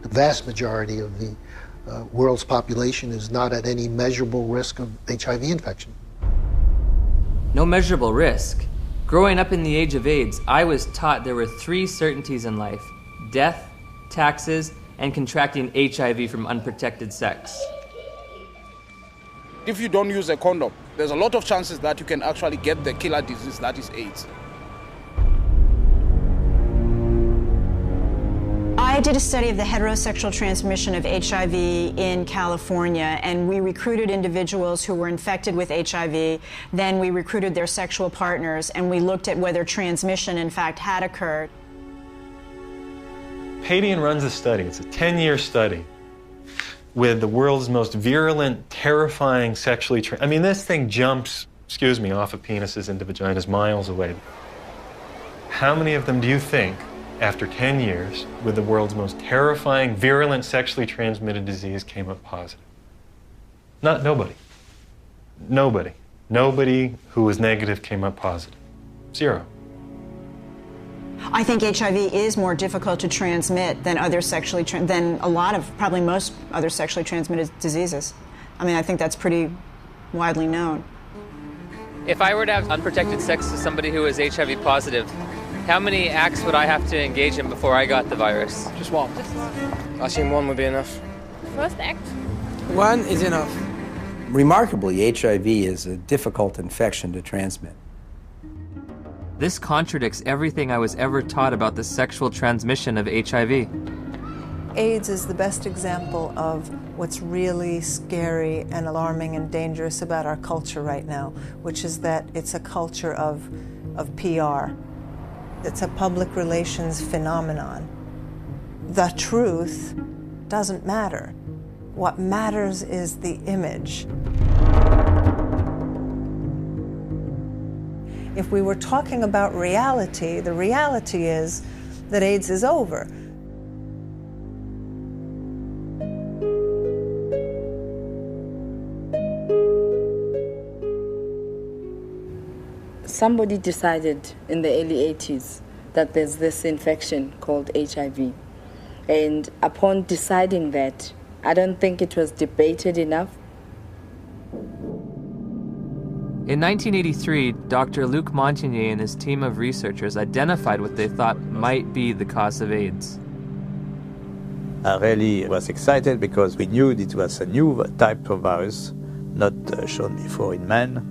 S20: The vast majority of the world's population is not at any measurable risk of HIV infection.
S4: No measurable risk. Growing up in the age of AIDS, I was taught there were 3 certainties in life: death, taxes, and contracting HIV from unprotected sex.
S19: If you don't use a condom, there's a lot of chances that you can actually get the killer disease that is AIDS.
S22: I did a study of the heterosexual transmission of HIV in California, and we recruited individuals who were infected with HIV. Then we recruited their sexual partners, and we looked at whether transmission, in fact, had occurred.
S21: Padian runs a study. It's a 10-year study with the world's most virulent, terrifying sexually I mean, this thing jumps, off of penises into vaginas miles away. How many of them do you think, after 10 years, with the world's most terrifying, virulent, sexually transmitted disease came up positive? Nobody. Nobody. Nobody who was negative came up positive. 0.
S22: I think HIV is more difficult to transmit than probably most other sexually transmitted diseases. I mean, I think that's pretty widely known.
S4: If I were to have unprotected sex with somebody who is HIV positive, how many acts would I have to engage in before I got the virus?
S19: Just one. I think one would be enough.
S23: First act?
S19: One is enough.
S5: Remarkably, HIV is a difficult infection to transmit.
S4: This contradicts everything I was ever taught about the sexual transmission of HIV.
S24: AIDS is the best example of what's really scary and alarming and dangerous about our culture right now, which is that it's a culture of PR. It's a public relations phenomenon. The truth doesn't matter. What matters is the image. If we were talking about reality, the reality is that AIDS is over.
S23: Somebody decided in the early 80s that there's this infection called HIV. And upon deciding that, I don't think it was debated enough.
S4: In 1983, Dr. Luc Montagnier and his team of researchers identified what they thought might be the cause of AIDS.
S18: I really was excited because we knew it was a new type of virus, not shown before in man,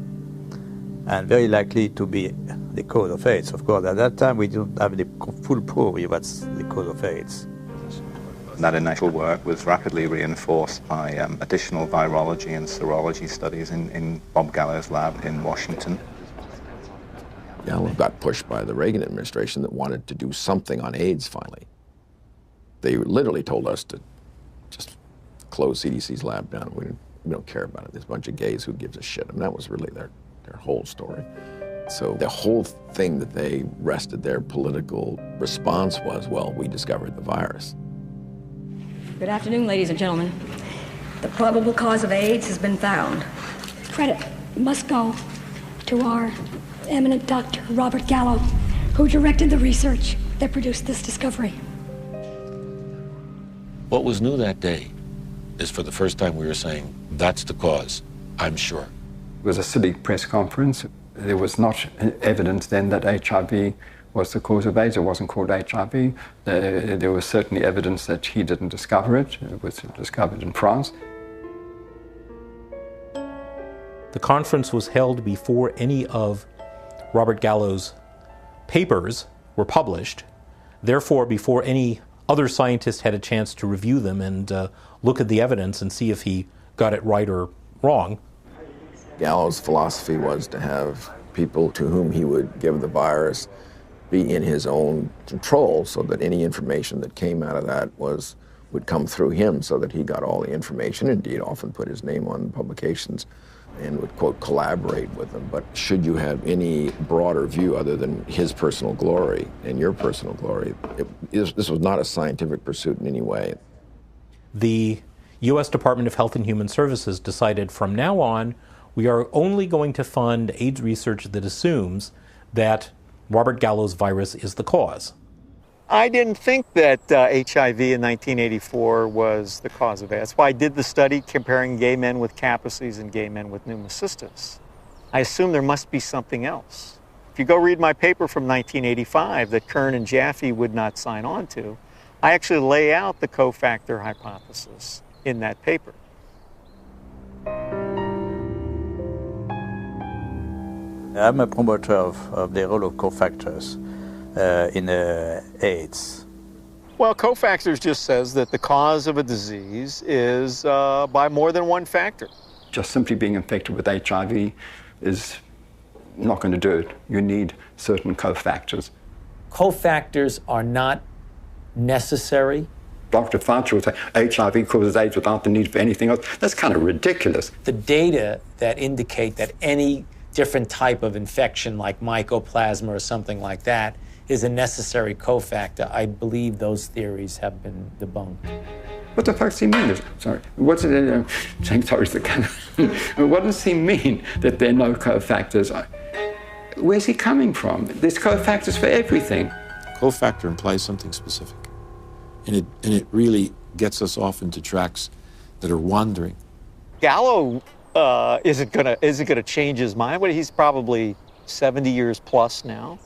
S18: and very likely to be the cause of AIDS. Of course, at that time, we didn't have the full proof of what's the cause of AIDS.
S25: That initial work was rapidly reinforced by additional virology and serology studies in Bob Gallo's lab in Washington.
S28: Gallo got pushed by the Reagan administration that wanted to do something on AIDS finally. They literally told us to just close CDC's lab down. We don't care about it. There's a bunch of gays, who gives a shit? And that was really their whole story. So the whole thing that they rested their political response was, well, we discovered the virus.
S29: Good afternoon, ladies and gentlemen. The probable cause of AIDS has been found.
S30: Credit must go to our
S2: eminent Dr. Robert Gallo, who directed the research that produced this discovery.
S3: What was new that day is for the first time we were saying, that's the cause, I'm sure.
S6: It was a silly press conference. There was not evidence then that HIV was the cause of AIDS. It wasn't called HIV. There was certainly evidence that he didn't discover it. It was discovered in France.
S9: The conference was held before any of Robert Gallo's papers were published, therefore before any other scientists had a chance to review them and look at the evidence and see if he got it right or wrong.
S28: Gallo's philosophy was to have people to whom he would give the virus be in his own control, so that any information that came out of that would come through him, so that he got all the information. Indeed, often put his name on publications and would, quote, collaborate with them. But should you have any broader view other than his personal glory and your personal glory, this was not a scientific pursuit in any way.
S9: The U.S. Department of Health and Human Services decided from now on, we are only going to fund AIDS research that assumes that Robert Gallo's virus is the cause.
S17: I didn't think that HIV in 1984 was the cause of AIDS. That's why I did the study comparing gay men with Kaposi's and gay men with pneumocystis. I assumed there must be something else. If you go read my paper from 1985 that Kern and Jaffe would not sign on to, I actually lay out the cofactor hypothesis in that paper.
S18: I'm a promoter of the role of cofactors in AIDS.
S17: Well, cofactors just says that the cause of a disease is by more than one factor.
S6: Just simply being infected with HIV is not going to do it. You need certain cofactors.
S10: Cofactors are not necessary.
S6: Dr. Fauci would say HIV causes AIDS without the need for anything else. That's kind of ridiculous.
S10: The data that indicate that any different type of infection like mycoplasma or something like that is a necessary cofactor, I believe those theories have been debunked.
S6: What the fuck does he mean? Sorry. What's it? Sorry, what does he mean that there are no cofactors? Where's he coming from? There's cofactors for everything.
S3: Cofactor implies something specific. And it really gets us off into tracks that are wandering.
S17: Gallo isn't gonna change his mind. But he's probably 70 years plus now.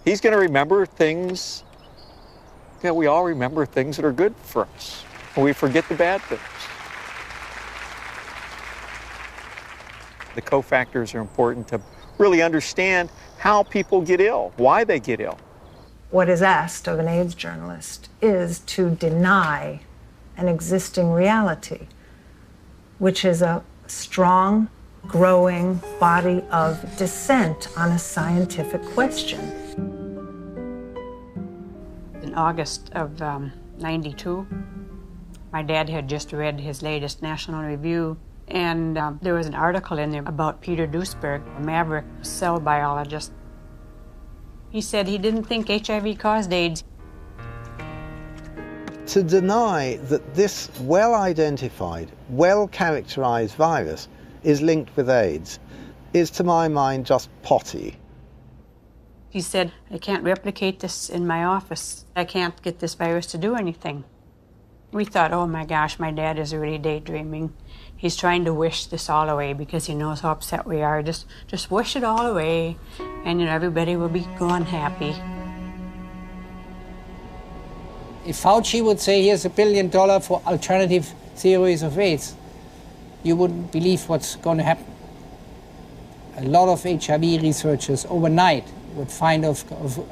S17: He's gonna remember things. Yeah, we all remember things that are good for us. And we forget the bad things. The cofactors are important to really understand how people get ill, why they get ill.
S24: What is asked of an AIDS journalist is to deny an existing reality, which is a strong, growing body of dissent on a scientific question.
S14: In August of '92, my dad had just read his latest National Review, and there was an article in there about Peter Duesberg, a maverick cell biologist. He said he didn't think HIV caused AIDS.
S16: To deny that this well-identified, well-characterized virus is linked with AIDS is, to my mind, just potty.
S14: He said, I can't replicate this in my office. I can't get this virus to do anything. We thought, oh my gosh, my dad is really daydreaming. He's trying to wish this all away because he knows how upset we are. Just wish it all away, and everybody will be gone happy.
S26: If Fauci would say, here's $1 billion for alternative theories of AIDS, you wouldn't believe what's going to happen. A lot of HIV researchers overnight would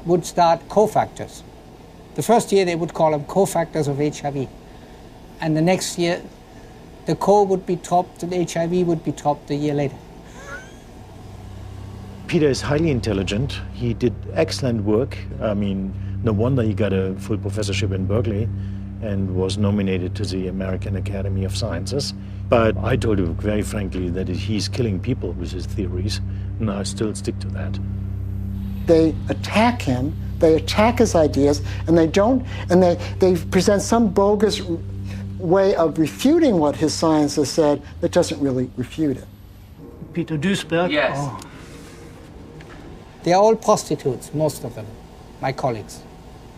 S26: would start cofactors. The first year they would call them cofactors of HIV. And the next year, the co would be topped and HIV would be topped a year later.
S27: Peter is highly intelligent. He did excellent work. I mean, no wonder he got a full professorship in Berkeley and was nominated to the American Academy of Sciences. But I told him very frankly that he's killing people with his theories, and I still stick to that.
S30: They attack him, they attack his ideas, and they present some bogus way of refuting what his science has said that doesn't really refute it.
S26: Peter Duesberg?
S14: Yes.
S26: Oh. They are all prostitutes, most of them, my colleagues,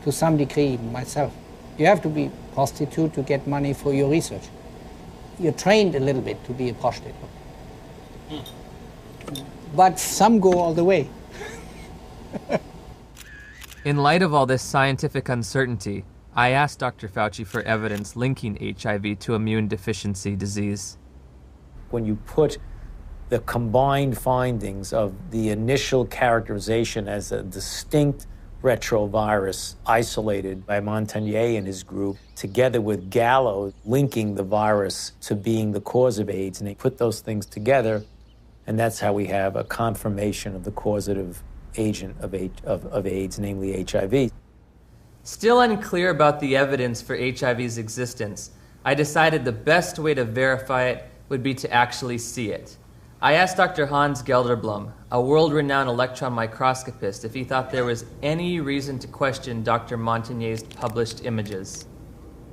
S26: to some degree, myself. You have to be a prostitute to get money for your research. You're trained a little bit to be a prostitute. But some go all the way.
S4: In light of all this scientific uncertainty, I asked Dr. Fauci for evidence linking HIV to immune deficiency disease.
S10: When you put the combined findings of the initial characterization as a distinct retrovirus isolated by Montagnier and his group, together with Gallo linking the virus to being the cause of AIDS, and they put those things together, and that's how we have a confirmation of the causative agent of AIDS, namely HIV.
S4: Still unclear about the evidence for HIV's existence, I decided the best way to verify it would be to actually see it. I asked Dr. Hans Gelderblum, a world-renowned electron microscopist, if he thought there was any reason to question Dr. Montagnier's published images.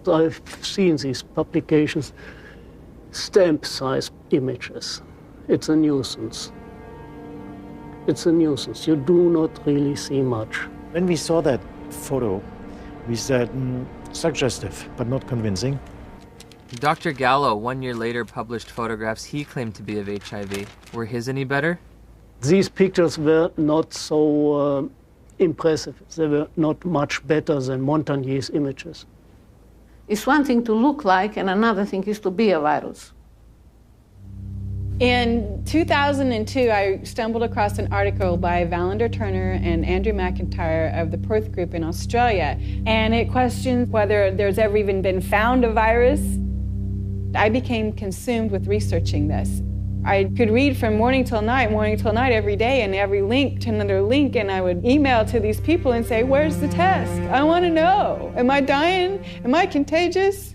S1: I've seen these publications, stamp-sized images. It's a nuisance. It's a nuisance. You do not really see much.
S27: When we saw that photo, we said, suggestive, but not convincing.
S4: Dr. Gallo, 1 year later, published photographs he claimed to be of HIV. Were his any better?
S1: These pictures were not so impressive. They were not much better than Montagnier's images.
S7: It's one thing to look like, and another thing is to be a virus.
S8: In 2002, I stumbled across an article by Valander Turner and Andrew McIntyre of the Perth Group in Australia, and it questioned whether there's ever even been found a virus. I became consumed with researching this. I could read from morning till night every day, and every link to another link, and I would email to these people and say, where's the test? I want to know. Am I dying? Am I contagious?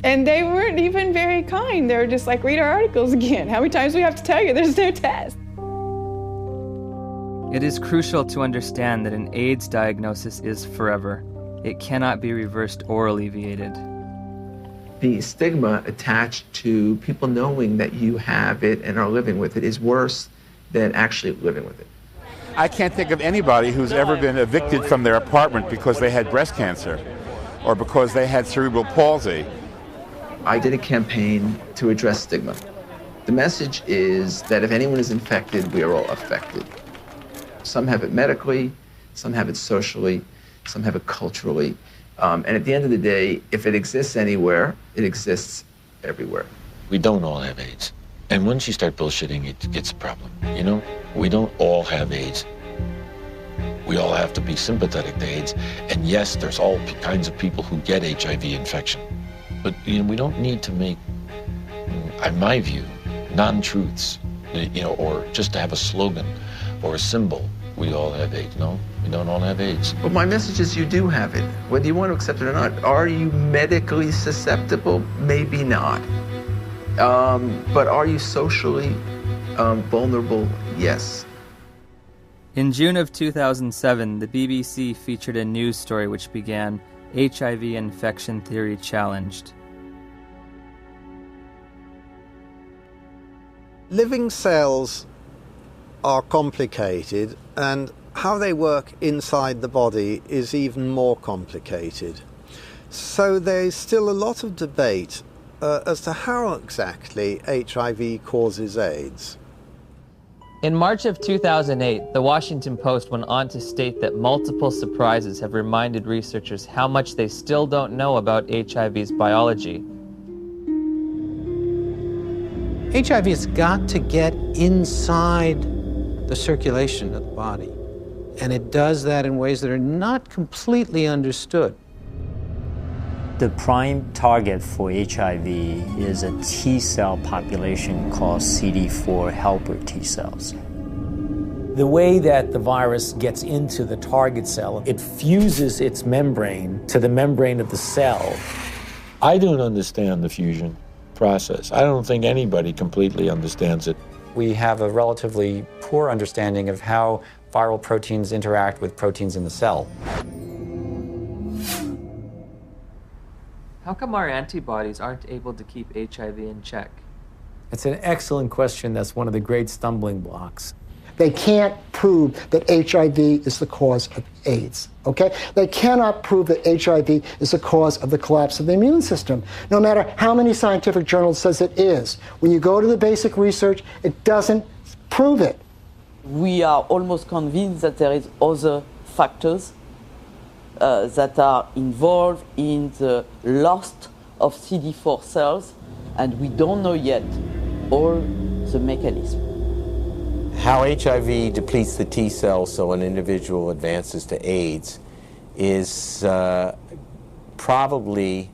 S8: And they weren't even very kind. They were just like, read our articles again. How many times do we have to tell you there's no test?
S4: It is crucial to understand that an AIDS diagnosis is forever. It cannot be reversed or alleviated.
S11: The stigma attached to people knowing that you have it and are living with it is worse than actually living with it.
S12: I can't think of anybody who's ever been evicted from their apartment because they had breast cancer or because they had cerebral palsy.
S11: I did a campaign to address stigma. The message is that if anyone is infected, we are all affected. Some have it medically, some have it socially, some have it culturally. And at the end of the day, if it exists anywhere, it exists everywhere.
S3: We don't all have AIDS. And once you start bullshitting, it's a problem. You know, we don't all have AIDS. We all have to be sympathetic to AIDS. And yes, there's all kinds of people who get HIV infection. But you know, we don't need to make, in my view, non-truths, you know, or just to have a slogan or a symbol. We all have AIDS. No, we don't all have AIDS.
S11: But my message is you do have it, whether you want to accept it or not. Are you medically susceptible? Maybe not. But are you socially vulnerable? Yes.
S4: In June of 2007, the BBC featured a news story which began, HIV infection theory challenged.
S16: Living cells are complicated, and how they work inside the body is even more complicated. So there's still a lot of debate as to how exactly HIV causes AIDS.
S4: In March of 2008, the Washington Post went on to state that multiple surprises have reminded researchers how much they still don't know about HIV's biology.
S13: HIV has got to get inside the circulation of the body, and it does that in ways that are not completely understood.
S15: The prime target for HIV is a T cell population called CD4 helper T cells.
S10: The way that the virus gets into the target cell, it fuses its membrane to the membrane of the cell.
S3: I don't understand the fusion process. I don't think anybody completely understands it.
S20: We have a relatively poor understanding of how viral proteins interact with proteins in the cell.
S4: How come our antibodies aren't able to keep HIV in check?
S10: It's an excellent question. That's one of the great stumbling blocks.
S30: They can't prove that HIV is the cause of AIDS, okay? They cannot prove that HIV is the cause of the collapse of the immune system, no matter how many scientific journals says it is. When you go to the basic research, it doesn't prove it.
S2: We are almost convinced that there is other factors that are involved in the loss of CD4 cells, and we don't know yet all the mechanism.
S5: How HIV depletes the T cells so an individual advances to AIDS is probably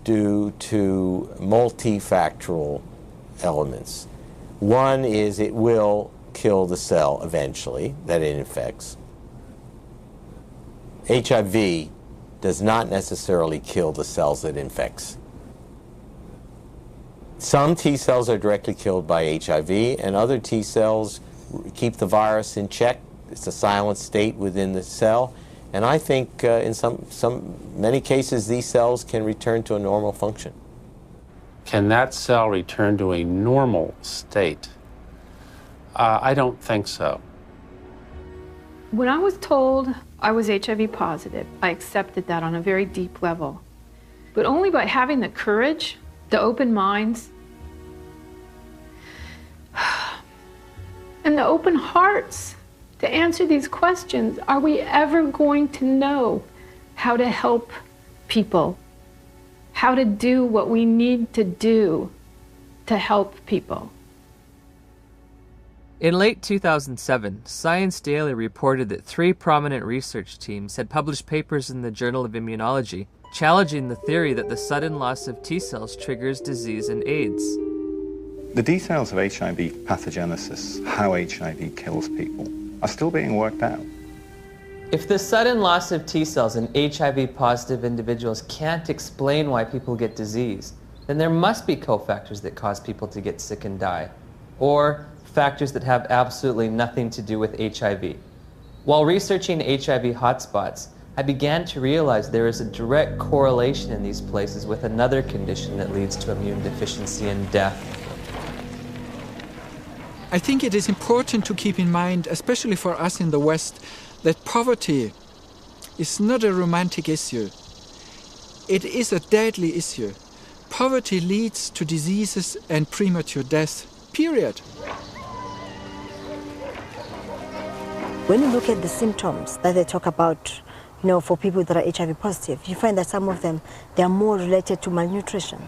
S5: due to multifactorial elements. One is it will kill the cell eventually that it infects. HIV does not necessarily kill the cells it infects. Some T cells are directly killed by HIV, and other T cells keep the virus in check. It's a silent state within the cell, and I think in many cases these cells can return to a normal function.
S9: Can that cell return to a normal state? I don't think so.
S19: When I was told I was HIV positive, I accepted that on a very deep level, but only by having the courage, the open minds, and the open hearts to answer these questions. Are we ever going to know how to help people, how to do what we need to do to help people?
S4: In late 2007, Science Daily reported that 3 prominent research teams had published papers in the Journal of Immunology challenging the theory that the sudden loss of T cells triggers disease and AIDS.
S21: The details of HIV pathogenesis, how HIV kills people, are still being worked out.
S4: If the sudden loss of T cells in HIV-positive individuals can't explain why people get disease, then there must be cofactors that cause people to get sick and die, or factors that have absolutely nothing to do with HIV. While researching HIV hotspots, I began to realize there is a direct correlation in these places with another condition that leads to immune deficiency and death.
S22: I think it is important to keep in mind, especially for us in the West, that poverty is not a romantic issue. It is a deadly issue. Poverty leads to diseases and premature death, period.
S23: When you look at the symptoms that they talk about, for people that are HIV positive, you find that some of them, they are more related to malnutrition.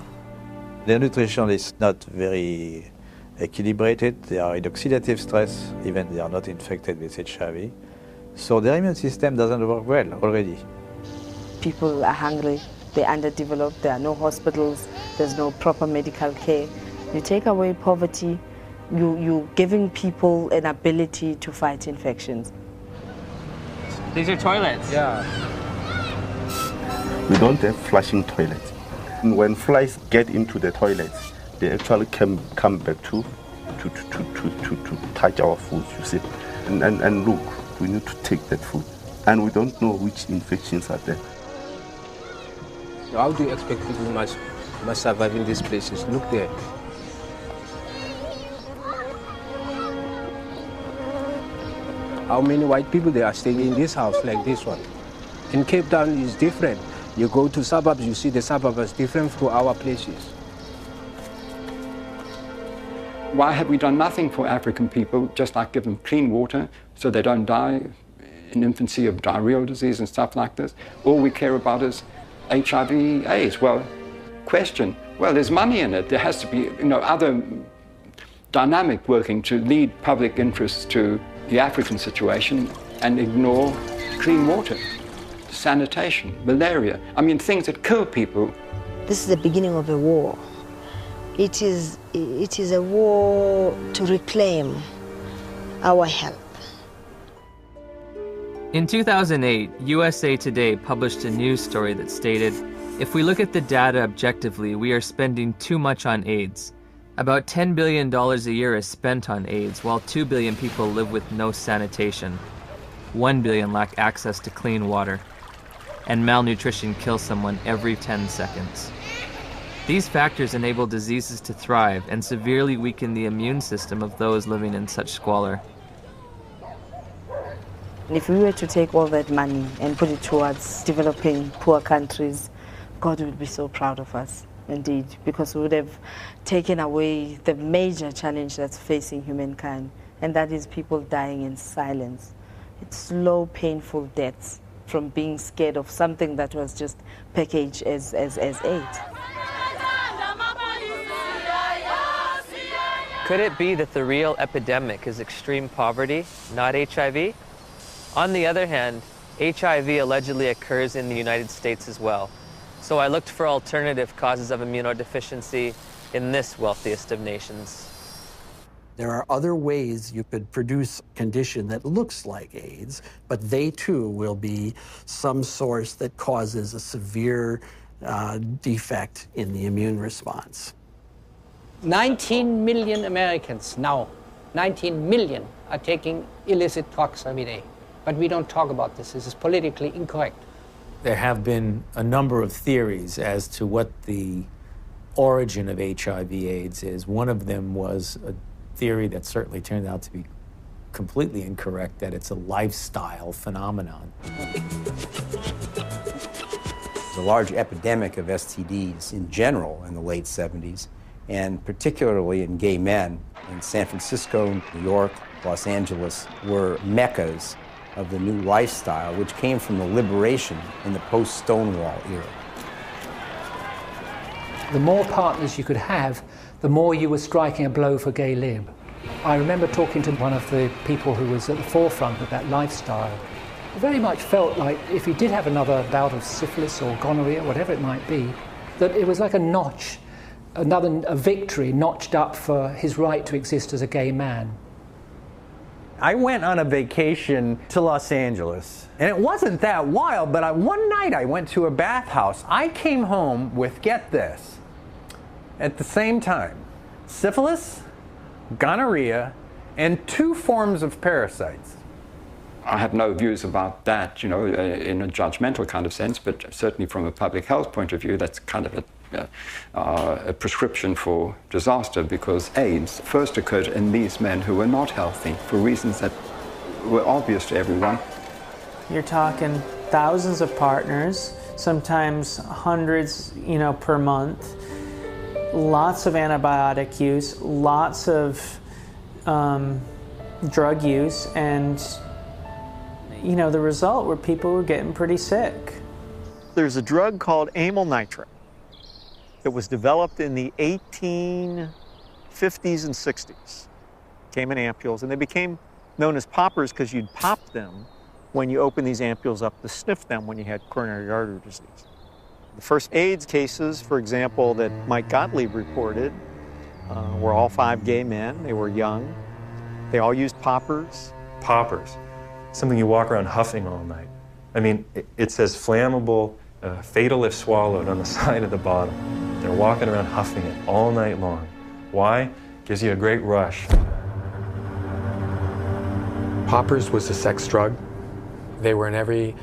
S18: Their nutrition is not very equilibrated. They are in oxidative stress, even they are not infected with HIV. So their immune system doesn't work well already.
S23: People are hungry, they're underdeveloped, there are no hospitals, there's no proper medical care. You take away poverty, you're giving people an ability to fight infections.
S4: These are toilets.
S21: Yeah. We don't have flushing toilets. When flies get into the toilets, they actually come back to touch our food, you see. And look, we need to take that food. And we don't know which infections are there.
S25: How do you expect people must survive in these places? Look there. How many white people they are staying in this house like this one? In Cape Town it's different. You go to suburbs, you see the suburbs is different from our places.
S6: Why have we done nothing for African people, just like give them clean water so they don't die in infancy of diarrheal disease and stuff like this? All we care about is HIV, AIDS. Well, question, well, there's money in it. There has to be, other dynamic working to lead public interests to the African situation and ignore clean water, sanitation, malaria. I mean, things that kill people.
S23: This is the beginning of a war. It is a war to reclaim our health.
S4: In 2008, USA Today published a news story that stated, "If we look at the data objectively, we are spending too much on AIDS. About $10 billion a year is spent on AIDS, while 2 billion people live with no sanitation. 1 billion lack access to clean water. And malnutrition kills someone every 10 seconds. These factors enable diseases to thrive and severely weaken the immune system of those living in such squalor.
S23: If we were to take all that money and put it towards developing poor countries, God would be so proud of us, indeed, because we would have taken away the major challenge that's facing humankind, and that is people dying in silence. It's slow, painful deaths from being scared of something that was just packaged as AIDS.
S4: Could it be that the real epidemic is extreme poverty, not HIV? On the other hand, HIV allegedly occurs in the United States as well. So I looked for alternative causes of immunodeficiency in this wealthiest of nations.
S1: There are other ways you could produce a condition that looks like AIDS, but they too will be some source that causes a severe defect in the immune response.
S7: 19 million Americans now, 19 million are taking illicit drugs every day. But we don't talk about this. This is politically incorrect.
S10: There have been a number of theories as to what the origin of HIV/AIDS is. One of them was a theory that certainly turned out to be completely incorrect, that it's a lifestyle phenomenon.
S8: There's a large epidemic of STDs in general in the late 70s, and particularly in gay men. In San Francisco, New York, Los Angeles were meccas of the new lifestyle, which came from the liberation in the post-Stonewall era.
S14: The more partners you could have, the more you were striking a blow for gay lib. I remember talking to one of the people who was at the forefront of that lifestyle. It very much felt like if he did have another bout of syphilis or gonorrhea, whatever it might be, that it was like a notch, a victory notched up for his right to exist as a gay man.
S17: I went on a vacation to Los Angeles, and it wasn't that wild, but one night I went to a bathhouse. I came home with, get this, at the same time, syphilis, gonorrhea, and 2 forms of parasites.
S6: I have no views about that, in a judgmental kind of sense, but certainly from a public health point of view, that's kind of a prescription for disaster, because AIDS first occurred in these men who were not healthy for reasons that were obvious to everyone.
S24: You're talking thousands of partners, sometimes hundreds, per month, lots of antibiotic use, lots of drug use, and the result were people were getting pretty sick.
S26: There's a drug called amyl nitrate. It was developed in the 1850s and 60s. Came in ampules, and they became known as poppers because you'd pop them when you open these ampules up to sniff them when you had coronary artery disease. The first AIDS cases, for example, that Mike Gottlieb reported were all 5 gay men. They were young. They all used poppers.
S27: Poppers, something you walk around huffing all night. I mean, it says flammable, fatal if swallowed on the side of the bottle. They're walking around huffing it all night long. Why? Gives you a great rush.
S28: Poppers was a sex drug. They were in every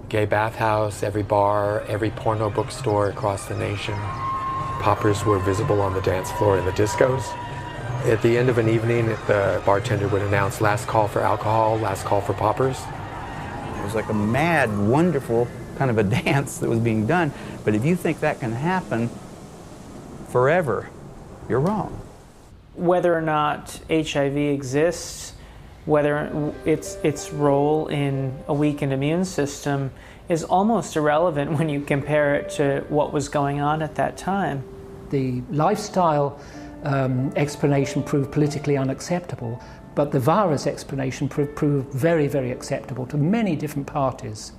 S28: gay bathhouse, every bar, every porno bookstore across the nation. Poppers were visible on the dance floor in the discos. At the end of an evening, the bartender would announce last call for alcohol, last call for poppers.
S29: It was like a mad, wonderful kind of a dance that was being done. But if you think that can happen forever, you're wrong.
S24: Whether or not HIV exists, whether its role in a weakened immune system is almost irrelevant when you compare it to what was going on at that time.
S14: The lifestyle explanation proved politically unacceptable, but the virus explanation proved very, very acceptable to many different parties.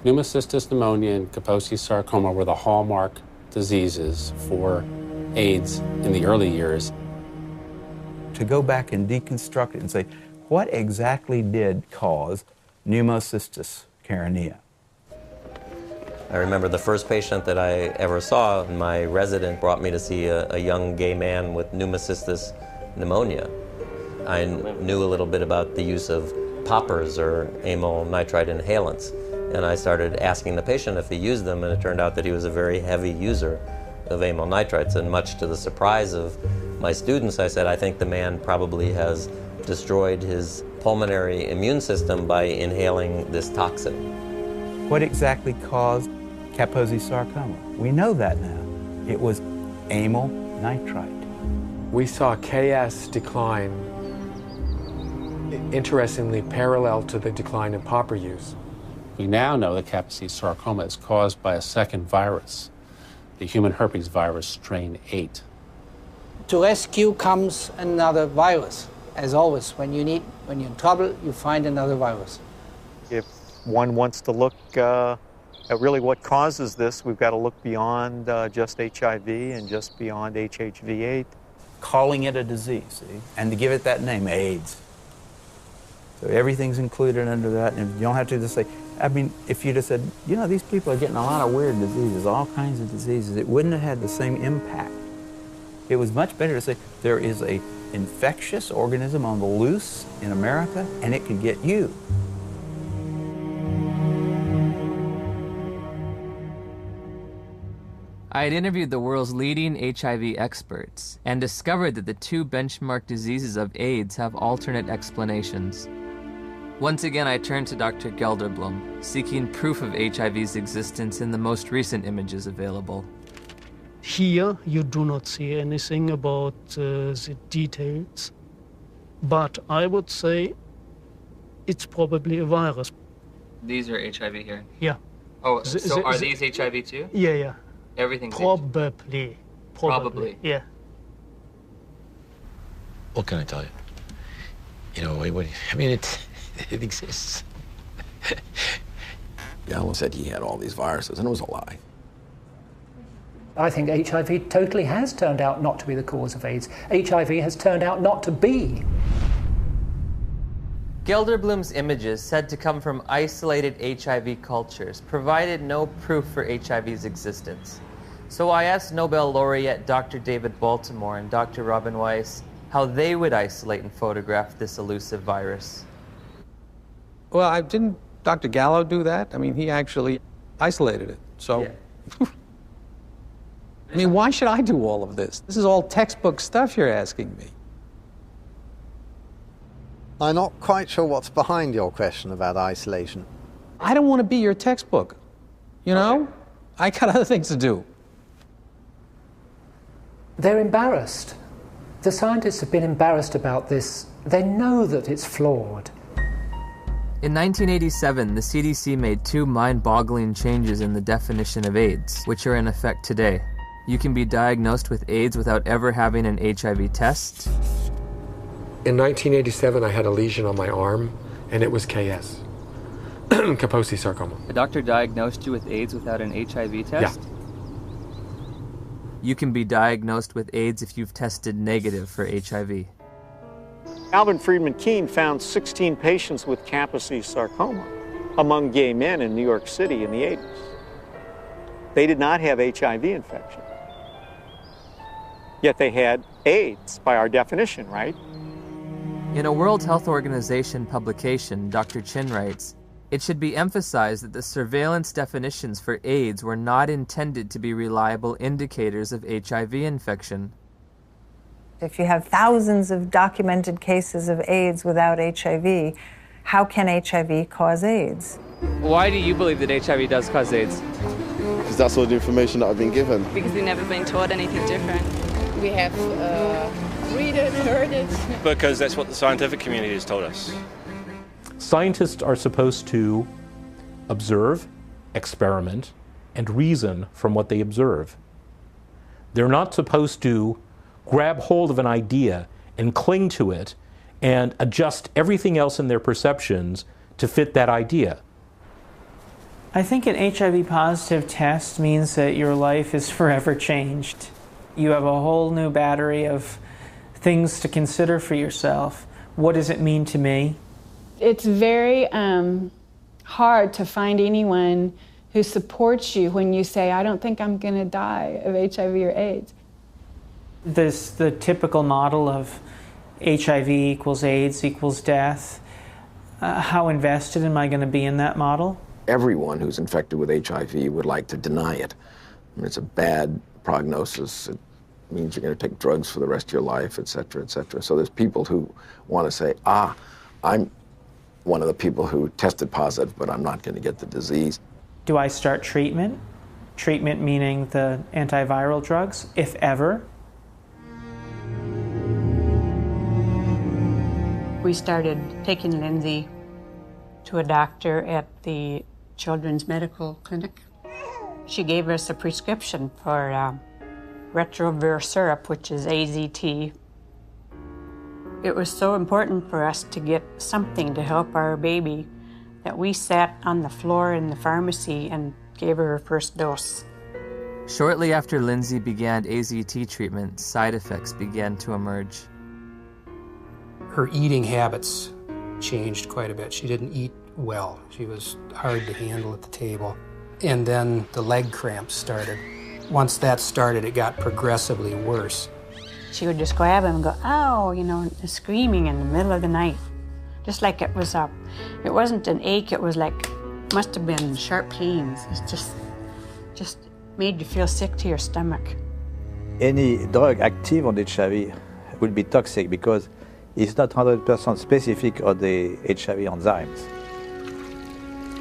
S9: Pneumocystis pneumonia and Kaposi's sarcoma were the hallmark diseases for AIDS in the early years.
S29: To go back and deconstruct it and say, what exactly did cause pneumocystis carinea?
S31: I remember the first patient that I ever saw, my resident brought me to see a young gay man with pneumocystis pneumonia. I knew a little bit about the use of poppers or amyl nitrite inhalants, and I started asking the patient if he used them, and it turned out that he was a very heavy user of amyl nitrites, and much to the surprise of my students, I said, I think the man probably has destroyed his pulmonary immune system by inhaling this toxin.
S29: What exactly caused Kaposi sarcoma? We know that now. It was amyl nitrite.
S28: We saw KS decline, interestingly parallel to the decline in popper use.
S9: We now know that Kaposi sarcoma is caused by a second virus, the human herpes virus strain 8.
S7: To rescue comes another virus. As always, when you're in trouble, you find another virus.
S26: If one wants to look at really what causes this, we've got to look beyond just HIV and just beyond HHV8.
S29: Calling it a disease, see? And to give it that name, AIDS. So everything's included under that, and you don't have to just say, I mean, if you just said, you know, these people are getting a lot of weird diseases, all kinds of diseases, it wouldn't have had the same impact. It was much better to say, there is an infectious organism on the loose in America, and it could get you.
S4: I had interviewed the world's leading HIV experts and discovered that the two benchmark diseases of AIDS have alternate explanations. Once again, I turned to Dr. Gelderblum, seeking proof of HIV's existence in the most recent images available.
S2: Here, you do not see anything about the details, but I would say it's probably a virus.
S4: These are HIV here?
S2: Yeah.
S4: Oh, so are these HIV too?
S2: Yeah, yeah.
S4: Everything's
S2: Probably.
S4: Probably.
S2: Yeah.
S3: What can I tell you? You know, I mean, it exists.
S5: Gallo said he had all these viruses, and it was a lie.
S14: I think HIV totally has turned out not to be the cause of AIDS. HIV has turned out not to be.
S4: Gelderblum's images, said to come from isolated HIV cultures, provided no proof for HIV's existence. So I asked Nobel laureate Dr. David Baltimore and Dr. Robin Weiss how they would isolate and photograph this elusive virus.
S11: Well, didn't Dr. Gallo do that? I mean, he actually isolated it, so... Yeah. I mean, why should I do all of this? This is all textbook stuff you're asking me.
S12: I'm not quite sure what's behind your question about isolation.
S11: I don't want to be your textbook, you know? Okay. I got other things to do.
S14: They're embarrassed. The scientists have been embarrassed about this. They know that it's flawed.
S4: In 1987, the CDC made two mind-boggling changes in the definition of AIDS, which are in effect today. You can be diagnosed with AIDS without ever having an HIV test.
S28: In 1987, I had a lesion on my arm, and it was KS, Kaposi sarcoma.
S4: A doctor diagnosed you with AIDS without an HIV test?
S28: Yeah.
S4: You can be diagnosed with AIDS if you've tested negative for HIV.
S26: Alvin Friedman Keene found 16 patients with Kaposi sarcoma among gay men in New York City in the 80s. They did not have HIV infection. Yet they had AIDS by our definition, right?
S4: In a World Health Organization publication, Dr. Chin writes, "It should be emphasized that the surveillance definitions for AIDS were not intended to be reliable indicators of HIV infection."
S13: If you have thousands of documented cases of AIDS without HIV, how can HIV cause AIDS?
S4: Why do you believe that HIV does cause AIDS?
S15: Because that's all the information that I've been given.
S16: Because we've never been taught anything different. We have read it, heard it.
S19: Because that's what the scientific community has told us.
S20: Scientists are supposed to observe, experiment, and reason from what they observe. They're not supposed to grab hold of an idea and cling to it and adjust everything else in their perceptions to fit that idea.
S24: I think an HIV positive test means that your life is forever changed. You have a whole new battery of things to consider for yourself. What does it mean to me?
S16: It's very hard to find anyone who supports you when you say, I don't think I'm going to die of HIV or AIDS.
S24: The typical model of HIV equals AIDS equals death. How invested am I going to be in that model?
S5: Everyone who's infected with HIV would like to deny it. It's a bad prognosis. It means you're going to take drugs for the rest of your life, et cetera, et cetera. So there's people who want to say, I'm one of the people who tested positive, but I'm not going to get the disease.
S24: Do I start treatment? Treatment meaning the antiviral drugs, if ever.
S1: We started taking Lindsay to a doctor at the Children's Medical Clinic. She gave us a prescription for retrovir syrup, which is AZT. It was so important for us to get something to help our baby that we sat on the floor in the pharmacy and gave her first dose.
S4: Shortly after Lindsay began AZT treatment, side effects began to emerge.
S6: Her eating habits changed quite a bit. She didn't eat well. She was hard to handle at the table. And then the leg cramps started. Once that started, it got progressively worse.
S1: She would just grab him and go, ow, you know, screaming in the middle of the night. Just like it was it wasn't an ache, it was like, must have been sharp pains. It just made you feel sick to your stomach.
S29: Any drug active on HIV will be toxic because it's not 100% specific on the HIV enzymes.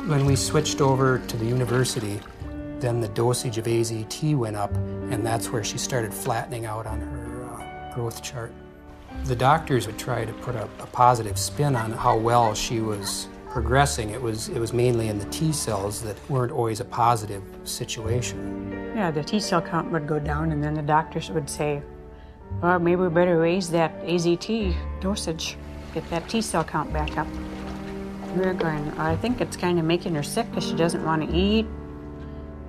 S6: When we switched over to the university, then the dosage of AZT went up, and that's where she started flattening out on her growth chart. The doctors would try to put a positive spin on how well she was progressing. It was mainly in the T cells that weren't always a positive situation.
S1: Yeah, the T cell count would go down, and then the doctors would say, well, maybe we better raise that AZT dosage, get that T cell count back up. We were going, I think it's kind of making her sick because she doesn't want to eat.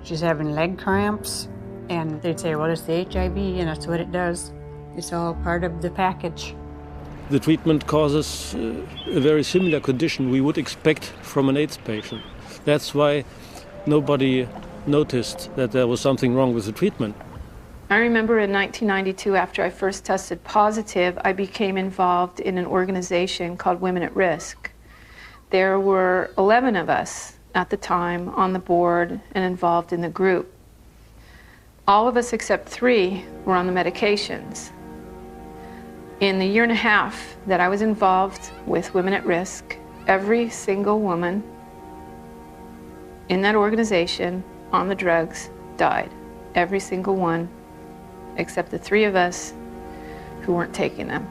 S1: She's having leg cramps. And they'd say, well, it's the HIV, and that's what it does. It's all part of the package.
S8: The treatment causes a very similar condition we would expect from an AIDS patient. That's why nobody noticed that there was something wrong with the treatment.
S10: I remember in 1992, after I first tested positive, I became involved in an organization called Women at Risk. There were 11 of us at the time on the board and involved in the group. All of us except 3 were on the medications. In the year and a half that I was involved with Women at Risk, every single woman in that organization on the drugs died. Every single one, except the 3 of us who weren't taking them.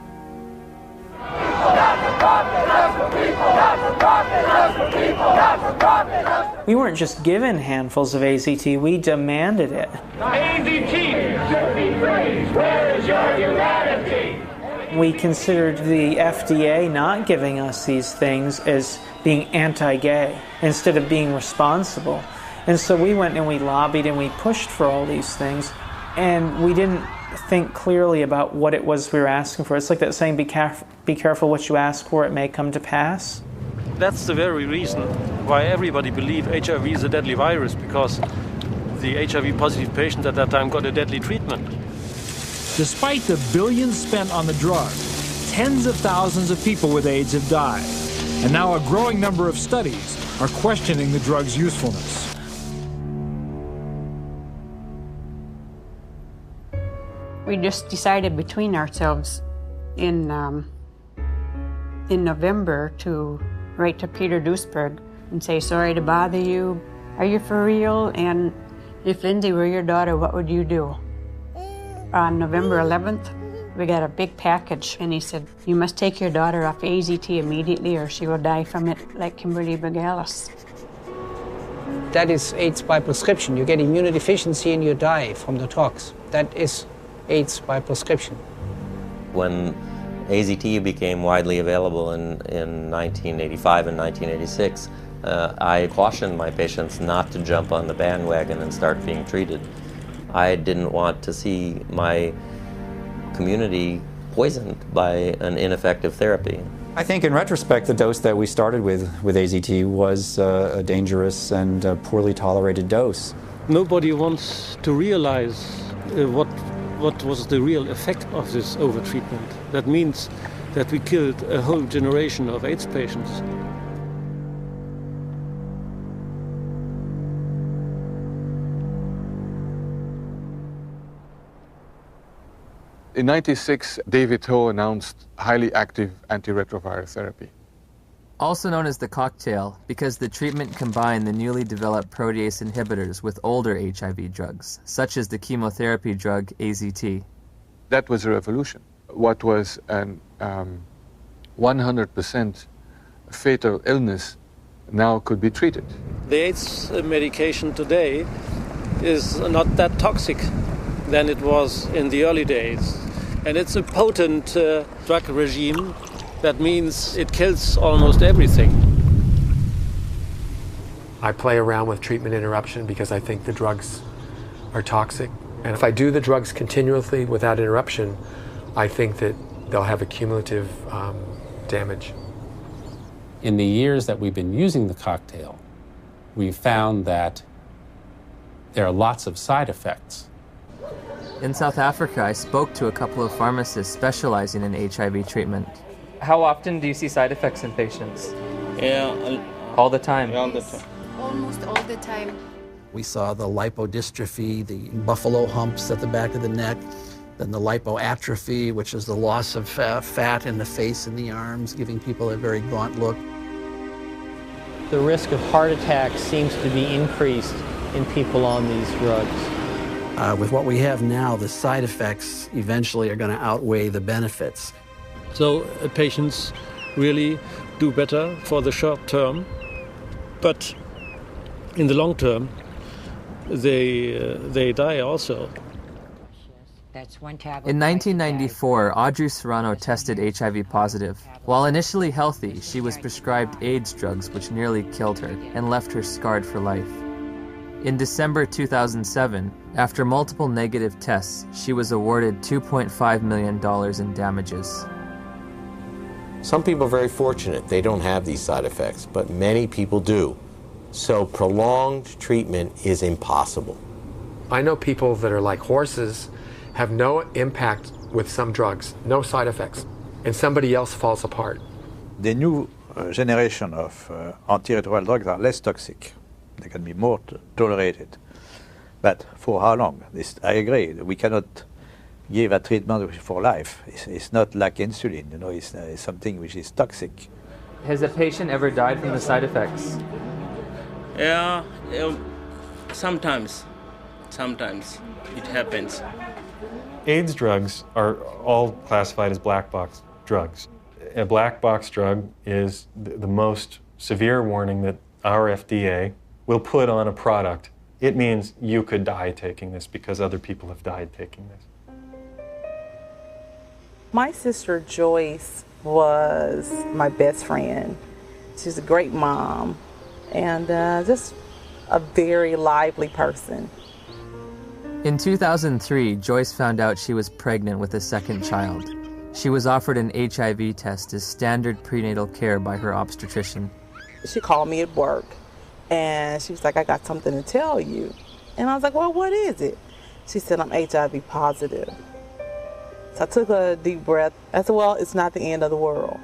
S24: We weren't just given handfuls of AZT, we demanded it.
S17: AZT should be free. Where is your humanity?
S24: We considered the FDA not giving us these things as being anti-gay instead of being responsible. And so we went and we lobbied and we pushed for all these things, and we didn't think clearly about what it was we were asking for. It's like that saying, be careful what you ask for, it may come to pass.
S8: That's the very reason why everybody believed HIV is a deadly virus, because the HIV positive patient at that time got a deadly treatment.
S18: Despite the billions spent on the drug, tens of thousands of people with AIDS have died. And now a growing number of studies are questioning the drug's usefulness.
S1: We just decided between ourselves in November to write to Peter Duisberg and say, sorry to bother you. Are you for real? And if Lindsay were your daughter, what would you do? On November 11th, we got a big package, and he said, you must take your daughter off AZT immediately or she will die from it like Kimberly Begalis.
S7: That is AIDS by prescription. You get immunodeficiency and you die from the tox. That is AIDS by prescription.
S31: When AZT became widely available in 1985 and 1986, I cautioned my patients not to jump on the bandwagon and start being treated. I didn't want to see my community poisoned by an ineffective therapy.
S21: I think in retrospect, the dose that we started with AZT was a dangerous and poorly tolerated dose.
S8: Nobody wants to realize what was the real effect of this overtreatment. That means that we killed a whole generation of AIDS patients.
S2: In '96, David Ho announced highly active antiretroviral therapy.
S4: Also known as the cocktail, because the treatment combined the newly developed protease inhibitors with older HIV drugs, such as the chemotherapy drug AZT.
S2: That was a revolution. What was an 100% fatal illness now could be treated.
S8: The AIDS medication today is not that toxic than it was in the early days. And it's a potent drug regime. That means it kills almost everything.
S28: I play around with treatment interruption because I think the drugs are toxic. And if I do the drugs continuously without interruption, I think that they'll have a cumulative damage.
S3: In the years that we've been using the cocktail, we've found that there are lots of side effects.
S4: In South Africa, I spoke to a couple of pharmacists specializing in HIV treatment. How often do you see side effects in patients?
S9: Yeah.
S4: All the time?
S9: All the time.
S11: Almost all the time.
S12: We saw the lipodystrophy, the buffalo humps at the back of the neck, then the lipoatrophy, which is the loss of fat in the face and the arms, giving people a very gaunt look.
S14: The risk of heart attack seems to be increased in people on these drugs.
S12: With what we have now, the side effects eventually are going to outweigh the benefits.
S8: So patients really do better for the short term, but in the long term, they die also.
S4: In 1994, Audrey Serrano tested HIV positive. While initially healthy, she was prescribed AIDS drugs which nearly killed her and left her scarred for life. In December 2007, after multiple negative tests, she was awarded $2.5 million in damages.
S22: Some people are very fortunate. They don't have these side effects, but many people do. So prolonged treatment is impossible.
S28: I know people that are like horses, have no impact with some drugs, no side effects, and somebody else falls apart.
S23: The new generation of antiretroviral drugs are less toxic. They can be more tolerated. But for how long? I agree. We cannot give a treatment for life. It's not like insulin, you know, it's something which is toxic.
S4: Has a patient ever died from the side effects?
S9: Yeah, sometimes it happens.
S25: AIDS drugs are all classified as black box drugs. A black box drug is the most severe warning that our FDA will put on a product. It means you could die taking this because other people have died taking this.
S27: My sister Joyce was my best friend. She's a great mom and just a very lively person.
S4: In 2003, Joyce found out she was pregnant with a second child. She was offered an HIV test as standard prenatal care by her obstetrician.
S27: She called me at work and she was like, I got something to tell you. And I was like, well, what is it? She said, I'm HIV positive. So I took a deep breath. I said, well, it's not the end of the world.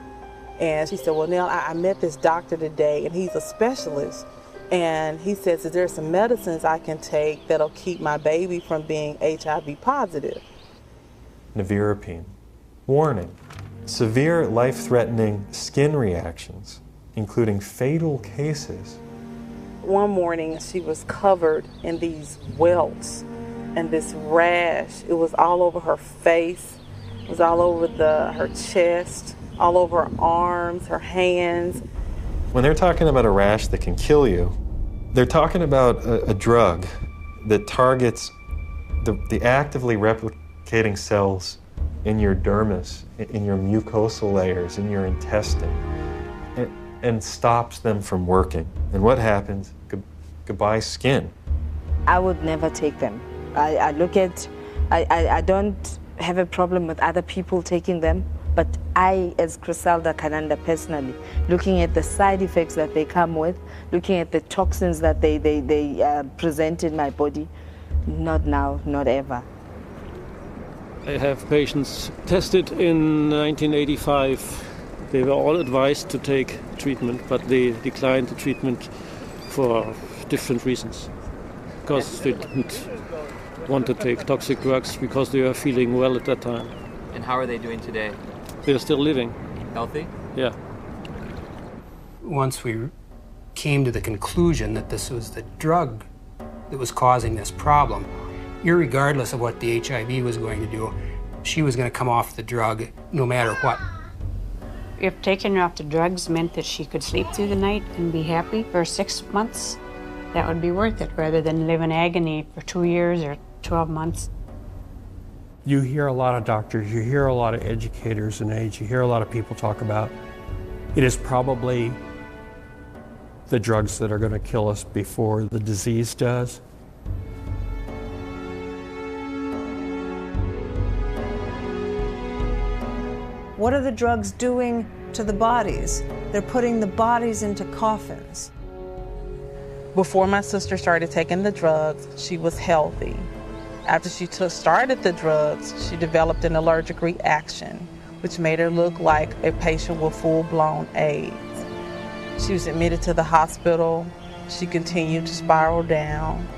S27: And she said, well, Nell, I met this doctor today and he's a specialist. And he says, is there some medicines I can take that'll keep my baby from being HIV positive?
S25: Nevirapine. Warning. Severe life-threatening skin reactions, including fatal cases.
S27: One morning, she was covered in these welts and this rash. It was all over her face. It was all over her chest, all over her arms, her hands.
S25: When they're talking about a rash that can kill you, they're talking about a drug that targets the actively replicating cells in your dermis, in your mucosal layers, in your intestine, and stops them from working. And what happens? Goodbye skin.
S30: I would never take them. I don't have a problem with other people taking them, but I, as Griselda Kananda personally, looking at the side effects that they come with, looking at the toxins that they present in my body, not now, not ever.
S8: I have patients tested in 1985. They were all advised to take treatment, but they declined the treatment for different reasons. Because they didn't want to take toxic drugs because they were feeling well at that time.
S4: And how are they doing today?
S8: They're still living.
S4: Healthy?
S8: Yeah.
S5: Once we came to the conclusion that this was the drug that was causing this problem, irregardless of what the HIV was going to do, she was going to come off the drug no matter what.
S1: If taking her off the drugs meant that she could sleep through the night and be happy for 6 months, that would be worth it rather than live in agony for 2 years or 12 months.
S6: You hear a lot of doctors, you hear a lot of educators in AIDS, you hear a lot of people talk about it is probably the drugs that are going to kill us before the disease does.
S10: What are the drugs doing to the bodies? They're putting the bodies into coffins.
S27: Before my sister started taking the drugs, she was healthy. After she started the drugs, she developed an allergic reaction, which made her look like a patient with full-blown AIDS. She was admitted to the hospital. She continued to spiral down.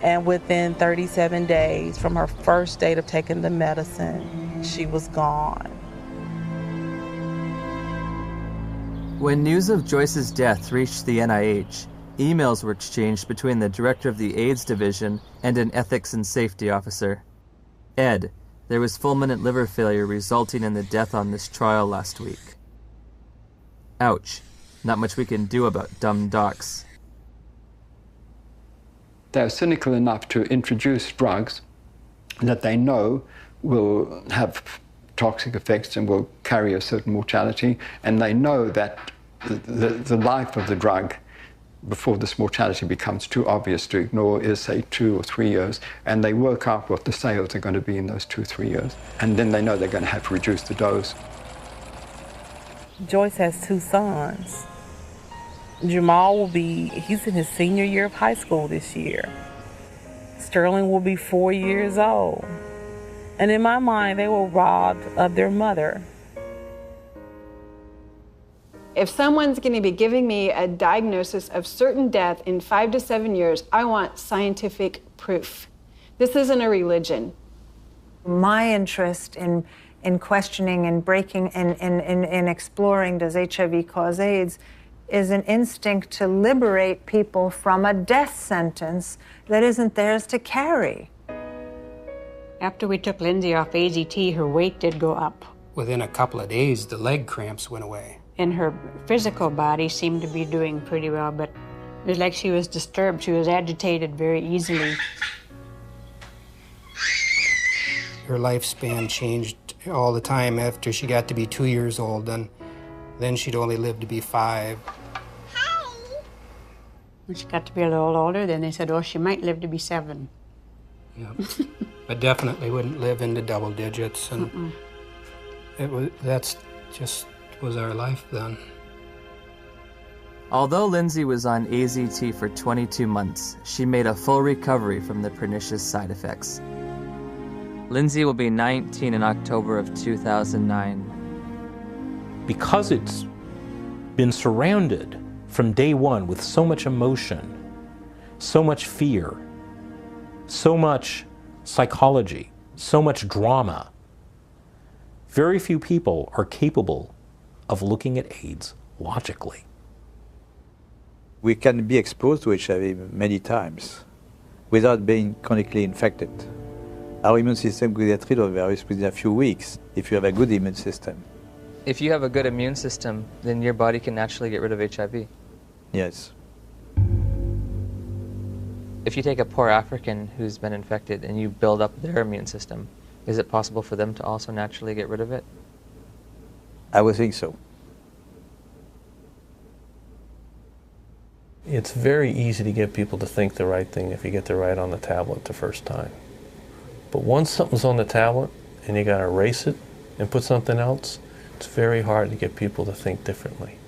S27: And within 37 days from her first date of taking the medicine, she was gone.
S4: When news of Joyce's death reached the NIH, emails were exchanged between the director of the AIDS division and an ethics and safety officer. Ed, there was fulminant liver failure resulting in the death on this trial last week. Ouch. Not much we can do about dumb docs.
S11: They're cynical enough to introduce drugs that they know will have toxic effects and will carry a certain mortality, and they know that the life of the drug before this mortality becomes too obvious to ignore is, say, 2 or 3 years, and they work out what the sales are going to be in those 2 or 3 years, and then they know they're going to have to reduce the dose.
S27: Joyce has 2 sons. Jamal he's in his senior year of high school this year. Sterling will be 4 years old. And in my mind, they were robbed of their mother.
S13: If someone's going to be giving me a diagnosis of certain death in 5 to 7 years, I want scientific proof. This isn't a religion.
S10: My interest in questioning and breaking and exploring does HIV cause AIDS is an instinct to liberate people from a death sentence that isn't theirs to carry.
S1: After we took Lindsay off AZT, her weight did go up.
S5: Within a couple of days, the leg cramps went away.
S1: And her physical body seemed to be doing pretty well, but it was like she was disturbed. She was agitated very easily.
S5: Her lifespan changed all the time after she got to be 2 years old, and then she'd only live to be 5.
S1: When she got to be a little older, then they said, oh, she might live to be 7.
S5: Yep. I definitely wouldn't live into double digits, and that's just was our life then.
S4: Although Lindsay was on AZT for 22 months, she made a full recovery from the pernicious side effects. Lindsay will be 19 in October of 2009.
S15: Because it's been surrounded from day one with so much emotion, so much fear, so much psychology, so much drama, very few people are capable of looking at AIDS logically.
S23: We can be exposed to HIV many times without being chronically infected. Our immune system could get rid of the virus within a few weeks if you have a good immune system.
S4: If you have a good immune system, then your body can naturally get rid of HIV.
S23: Yes.
S4: If you take a poor African who's been infected and you build up their immune system, is it possible for them to also naturally get rid of it?
S23: I would think so.
S15: It's very easy to get people to think the right thing if you get the right on the tablet the first time. But once something's on the tablet and you got to erase it and put something else, it's very hard to get people to think differently.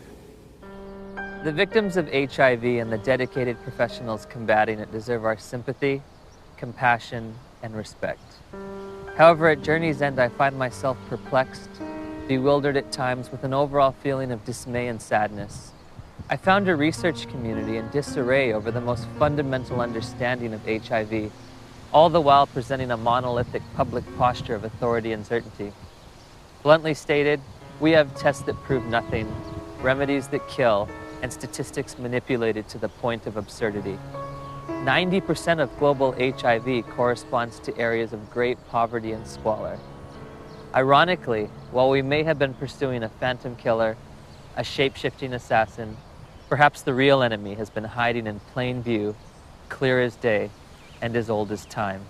S4: The victims of HIV and the dedicated professionals combating it deserve our sympathy, compassion, and respect. However, at Journey's End, I find myself perplexed, bewildered at times with an overall feeling of dismay and sadness. I found a research community in disarray over the most fundamental understanding of HIV, all the while presenting a monolithic public posture of authority and certainty. Bluntly stated, we have tests that prove nothing, remedies that kill, and statistics manipulated to the point of absurdity. 90% of global HIV corresponds to areas of great poverty and squalor. Ironically, while we may have been pursuing a phantom killer, a shape-shifting assassin, perhaps the real enemy has been hiding in plain view, clear as day, and as old as time.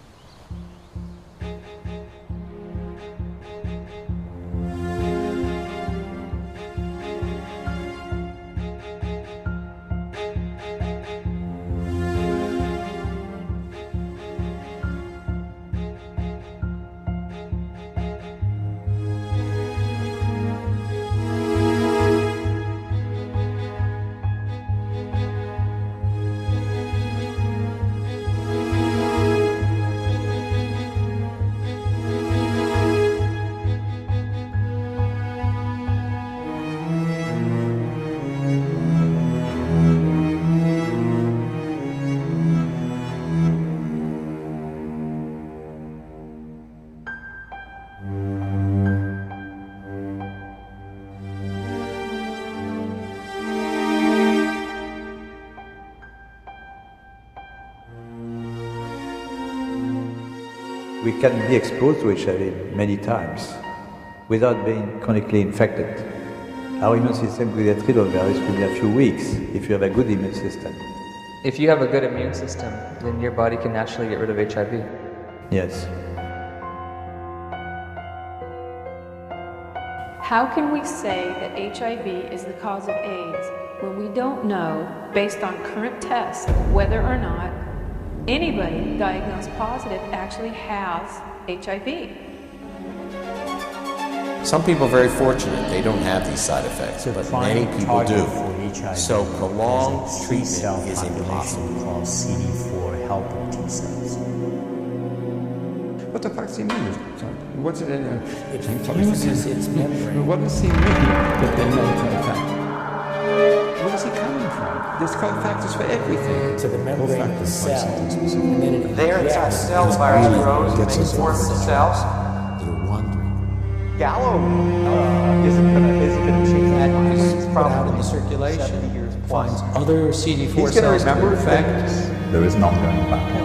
S23: We can be exposed to HIV many times without being chronically infected. Our immune system will get rid of the virus within a few weeks if you have a good immune system.
S7: If you have a good immune system, then your body can naturally get rid of HIV.
S23: Yes.
S16: How can we say that HIV is the cause of AIDS when we don't know, based on current tests, whether or not anybody diagnosed positive actually has HIV?
S22: Some people are very fortunate, they don't have these side effects, but many people do. So prolonged treatment is impossible.
S17: Called CD4 helper T cells.
S11: What the fuck does he mean? What's it in
S12: It's membrane.
S11: What does he mean that they know cofactors? Where is he coming from? There's cofactors for everything.
S12: To the membrane of the cell. And then it
S18: There inside cells, virus grows and makes forms of cells.
S12: They're wandering.
S18: Gallo isn't going to change that.
S12: It's put out in the circulation, finds other CD4
S23: He's
S12: cells.
S23: going to remember effect.
S17: There is an ongoing battle.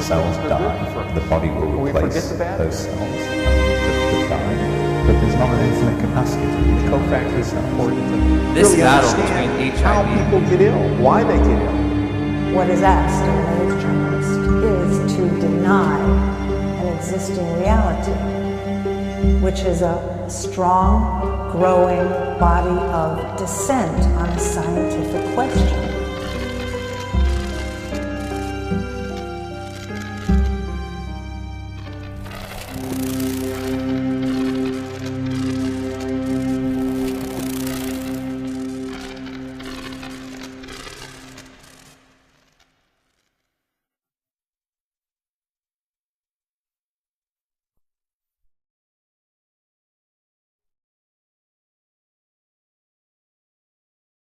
S17: Cells die, the body will replace those cells that die, but there's not an infinite capacity to use cofactors important.
S18: This battle between HIV
S23: how people get ill, why they get ill.
S10: What is asked of an AIDS journalist is to deny an existing reality, which is a strong, growing body of dissent on a scientific question.